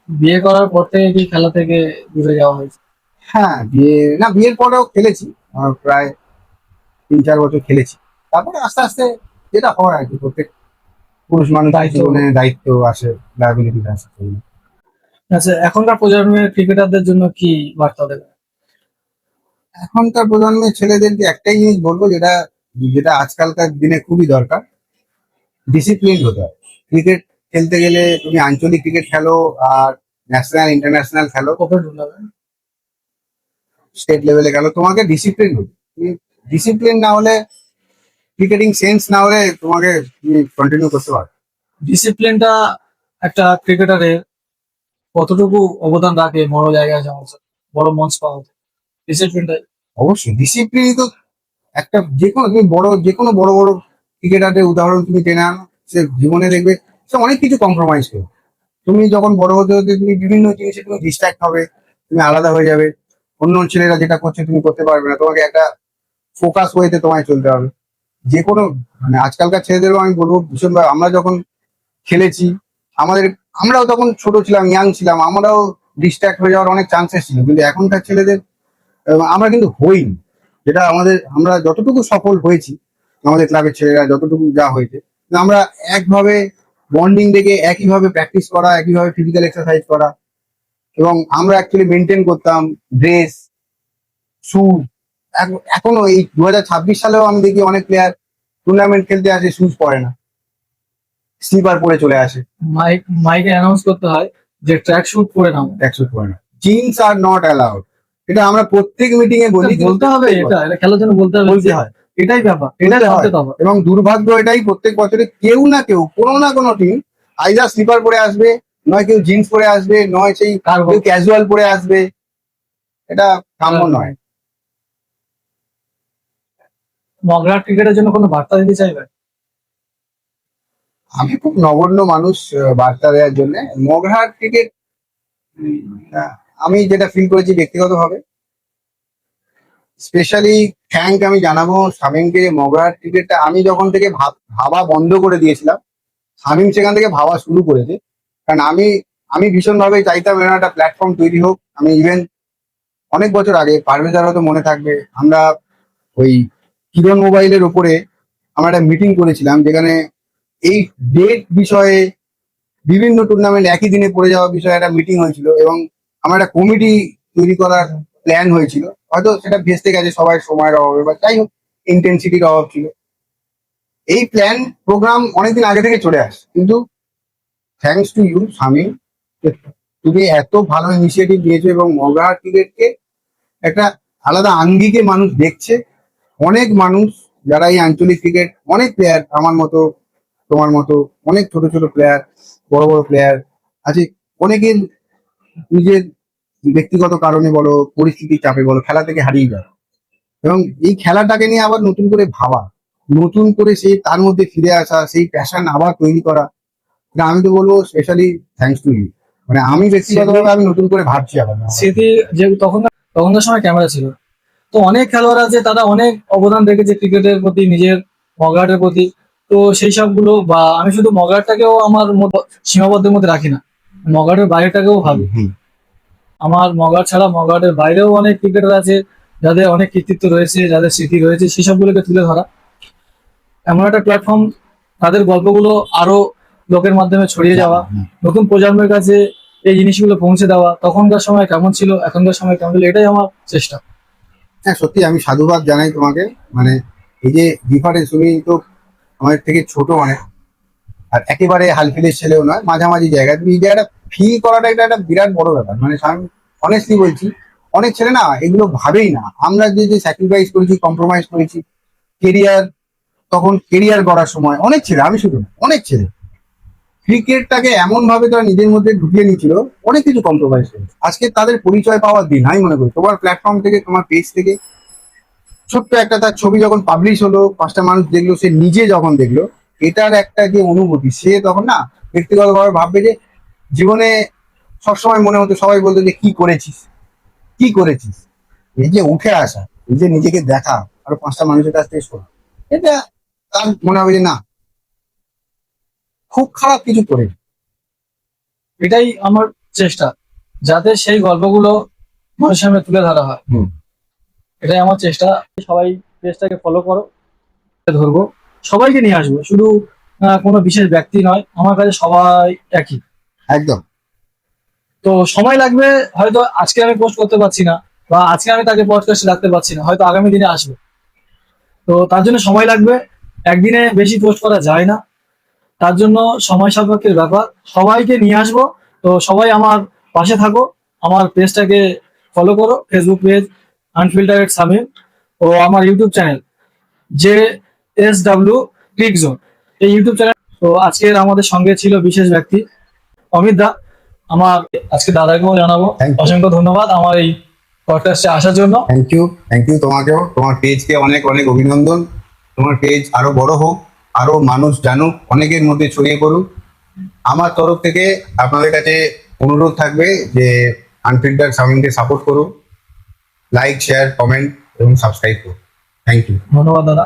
S1: বিয়ে করার পর থেকে কি খেলা থেকে দূরে যাওয়া হয়েছে?
S2: হ্যাঁ, বিয়ের পরেও খেলেছি, প্রায় 3-4 বছর খেলেছি। তারপরে আস্তে আস্তে যেটা হয় আর কি, প্রত্যেক পুরুষ মানুষের
S1: দায়িত্ব।
S2: জীবনে দায়িত্ব আসে, লায়াবিলিটি আসে।
S1: আচ্ছা, এখনকার প্রজন্মের ক্রিকেটারদের জন্য কি বার্তা দেবে?
S2: এখনকার প্রজন্মের ছেলেদেরকে একটাই জিনিস বলবো, যেটা যেটা আজকালকার দিনে খুবই দরকার, ডিসিপ্লিন হতে হয়। ক্রিকেট খেলতে গেলে তুমি আঞ্চলিক ক্রিকেট খেলো আর ন্যাশনাল ইন্টারন্যাশনাল খেলো,
S1: কখন টুর্নামেন্ট?
S2: স্টেট লেভেলে খেলো, তোমাকে ডিসিপ্লিন হতে হবে। তুমি ডিসিপ্লিন না হলে, ক্রিকেটিং সেন্স না হলে তোমাকে তুমি কন্টিনিউ করতে পারো।
S1: ডিসিপ্লিনটা একটা ক্রিকেটারের কতটুকু অবদান রাখে বড় জায়গায় যাওয়ার জন্য, বড় মঞ্চ পাওয়া যায়? ডিসিপ্লিনটা
S2: অবশ্যই ডিসিপ্লিনই তো একটা, যে কোনো বড় বড় ক্রিকেটারের উদাহরণ তুমি টেনে আনো, সে জীবনে দেখবে সে অনেক কিছু কম্প্রোমাইজ করে। তুমি যখন বড় হতে হতে তুমি বিভিন্ন জিনিসে তুমি ডিস্ট্রাক্ট হবে, তুমি আলাদা হয়ে যাবে, অন্য ছেলেরা যেটা করছে তুমি করতে পারবে না, তোমাকে একটা ফোকাস ওয়েতে তোমায় চলতে হবে। যে কোনো মানে আজকালকার ছেলেদেরও আমি বলবো ভীষণভাবে, আমরা যখন খেলেছি, আমাদের আমরাও তখন ছোট ছিলাম, ইয়াং ছিলাম, আমরাও ডিস্ট্রাক্ট হয়ে যাওয়ার অনেক চান্সেস ছিল, কিন্তু এখনকার ছেলেদের আমরা কিন্তু হইনি। যেটা আমরা যতটুকু সফল হয়েছি, আমাদের ক্লাবের ছেলেরা যতটুকু যা হয়েছে, আমরা একভাবে বন্ডিং দেখে একইভাবে প্র্যাকটিস করা, একইভাবে ফিজিক্যাল এক্সারসাইজ করা, এবং আমরা অ্যাকচুয়ালি মেনটেন করতাম ড্রেস, শু। এখনো এই 2026 সালেও আমি দেখি অনেক প্লেয়ার টুর্নামেন্ট খেলতে আসে, শুজ পরে না, স্লিপার পরে চলে আসে,
S1: মাইকে অ্যানাউন্স করতে হয় যে ট্র্যাক শুট পরে নাও।
S2: ট্র্যাকস্যুট পরে না। জিন্স আর নট অ্যালাউড, এটা আমরা প্রত্যেক মিটিং এ বলি,
S1: বলতে হবে, এটা খেলার জন্য বলতে হবে,
S2: বলতে হয়,
S1: এটাই ব্যাপার,
S2: বলতে
S1: এটাই
S2: হয়।
S1: সত্যি ব্যাপার।
S2: এবং দুর্ভাগ্য এটাই, প্রত্যেক বছরে কেউ না কেউ, কোনো না কোনো টিম আইদার স্লিপার পরে আসবে, নয় কেউ জিন্স পরে আসবে, নয় সেই কেউ ক্যাজুয়াল পরে আসবে। এটা কাম্য নয়।
S1: মগরার ক্রিকেটের জন্য কোনো বার্তা দিতে চাইবেন?
S2: আমি খুব নগণ্য মানুষ বার্তা দেওয়ার জন্য। মগরাহাট ক্রিকেট, আমি যেটা ফিল করেছি ব্যক্তিগতভাবে, স্পেশালি আমি জানাবো শামীমকে, মগরাহাট ক্রিকেটটা আমি যখন থেকে ভাবা বন্ধ করে দিয়েছিলাম, শামীম সেখান থেকে ভাবা শুরু করেছে। কারণ আমি ভীষণভাবে চাইতাম এরকম একটা প্ল্যাটফর্ম তৈরি হোক। আমি ইভেন অনেক বছর আগে, পারভেজার হয়তো মনে থাকবে, আমরা ওই কিরণ মোবাইলের উপরে আমরা একটা মিটিং করেছিলাম, যেখানে এই ডেট বিষয়ে বিভিন্ন টুর্নামেন্ট একই দিনে পড়ে যাওয়া বিষয়ে একটা মিটিং হয়েছিল, এবং আমার একটা কমিটি তৈরি করার প্ল্যান হয়েছিল। হয়তো সেটা ভেস্তে গেছে সবাই সময়ের অভাবে, বা যাই হোক ইন্টেন্সিটির অভাব ছিল। এই প্ল্যান প্রোগ্রাম অনেকদিন আগে থেকে চলে আসে, কিন্তু থ্যাঙ্কস টু ইউ শামীম, তুমি এত ভালো ইনিশিয়েটিভ নিয়েছো এবং মগরাহাট ক্রিকেটকে একটা আলাদা আঙ্গিকে মানুষ দেখছে। অনেক মানুষ যারা এই আঞ্চলিক ক্রিকেট, অনেক প্লেয়ার আমার মতো, তোমার মতো, অনেক ছোট ছোট প্লেয়ার, বড় বড় প্লেয়ার আছে, অনেকের নিজের ব্যক্তিগত কারণে বলো, পরিস্থিতির চাপে বলো, খেলা থেকে হারিয়ে যায়। এবং এই খেলাটাকে নিয়ে আবার নতুন করে ভাবা, নতুন করে সেই তার মধ্যে ফিরে আসা, সেই প্যাশন আবার তৈরি করা, এটা আমি তো বলবো স্পেশালি থ্যাঙ্কস টু ইউ। মানে আমি ব্যক্তিগতভাবে আমি নতুন করে ভাবছি আবার।
S1: স্মৃতি যে তখনকার সময় ক্যামেরা ছিল, তো অনেক খেলোয়াড় আছে, তারা অনেক অবদান রেখেছে ক্রিকেটের প্রতি, নিজের মগরাটের প্রতি। তো সেই সবগুলো, বা আমি শুধু মগরাটটাকেও আমার সীমাবদ্ধের মধ্যে রাখি না, মগরাটের বাইরেটাকেও ভাবি। আমার মগরাট ছাড়া মগরাটের বাইরেও অনেক ক্রিকেটার আছে যাদের অনেক কৃতিত্ব রয়েছে, যাদের স্মৃতি রয়েছে, সেই সবগুলোকে তুলে ধরা, এমন একটা প্ল্যাটফর্ম, তাদের গল্পগুলো আরো লোকের মাধ্যমে ছড়িয়ে যাওয়া, নতুন প্রজন্মের কাছে এই জিনিসগুলো পৌঁছে দেওয়া, তখনকার সময় কেমন ছিল, এখনকার সময় কেমন ছিল, এটাই আমার চেষ্টা।
S2: হ্যাঁ, সত্যি আমি সাধুবাদ জানাই তোমাকে। মানে এই যে ডিফারেন্স, তুমি তো আমার থেকে ছোট অনেক, আর একেবারে হালফিলের ছেলেও নয়, মাঝামাঝি জায়গায় তুমি এই জায়গাটা ফিল করাটা, এটা একটা বিরাট বড় ব্যাপার। মানে আমি অনেস্টলি বলছি, অনেক ছেলে না এগুলো ভাবেই না। আমরা যে যে স্যাক্রিফাইস করেছি, কম্প্রোমাইজ করেছি, কেরিয়ার, তখন কেরিয়ার গড়ার সময় অনেক ছেলে, আমি শুধু না, অনেক ছেলে ক্রিকেটটাকে এমন ভাবে তারা নিজের মধ্যে ঢুকিয়ে নিয়েছিল, অনেক কিছু কম্প্রোমাইজ করেছে। আজকে তাদের পরিচয় পাওয়ার দিন আমি মনে করি। তোমার প্ল্যাটফর্ম থেকে, তোমার পেজ থেকে ছোট্ট একটা তার ছবি যখন পাবলিশ হলো, 5টা মানুষ দেখলো, সে নিজে যখন দেখলো, এটার একটা যে অনুভূতি, সে তখন না ব্যক্তিগতভাবে ভাববে যে জীবনে সবসময় মনে হতো, সবাই বলতো যে কি করেছিস, কি করেছিস। এই যে উঠে আসা, এই যে নিজেকে দেখা, আরো 5টা মানুষের কাছ থেকে শোনা, এটা তার মনে হবে যে না, খুব খারাপ কিছু করে।
S1: এটাই আমার চেষ্টা, যাতে সেই গল্পগুলো মানুষের সামনে তুলে ধরা হয়। এটাই আমার চেষ্টা। সবাই পেজটাকে ফলো করো, ধরবো, সবাইকে নিয়ে আসবো, শুধু কোনো বিশেষ ব্যক্তি নয়, আমার কাছে সবাই একই।
S2: একদম।
S1: তো সময় লাগবে, হয়তো আজকে আমি পোস্ট করতে পারছি না, বা আজকে আমি তাকে পডকাস্টে রাখতে পারছি না, হয়তো আগামী দিনে আসবে। তো তার জন্য সময় লাগবে, একদিনে বেশি পোস্ট করা যায় না, তার জন্য সময় সাপেক্ষের ব্যাপার। সবাইকে নিয়ে আসবো, তো সবাই আমার পাশে থাকো, আমার পেজটাকে ফলো করো, ফেসবুক পেজ আনফিল্টারেড শামীম, ও আমার ইউটিউব চ্যানেল JSW ক্রিক জোন, এই ইউটিউব চ্যানেল। তো আজকের আমাদের সঙ্গে ছিল বিশেষ ব্যক্তি অমিত দা, আমার আজকে দাদাকেও জানাবো
S2: Thank you.
S1: অসংখ্য ধন্যবাদ আমার এই পডকাস্টে আসার জন্য।
S2: থ্যাংক ইউ তোমাকেও, তোমার পেজকে অনেক অনেক অভিনন্দন। তোমার পেজ আরো বড় হোক, আরো মানুষ জানুক, অনেকের মধ্যে ছড়িয়ে পড়ুক। আমার তরফ থেকে আপনাদের কাছে অনুরোধ থাকবে যে আনফিল্টার শামীমকে সাপোর্ট করুন, লাইক, শেয়ার, কমেন্ট এবং সাবস্ক্রাইব করুন। Thank you.
S1: ধন্যবাদ দাদা।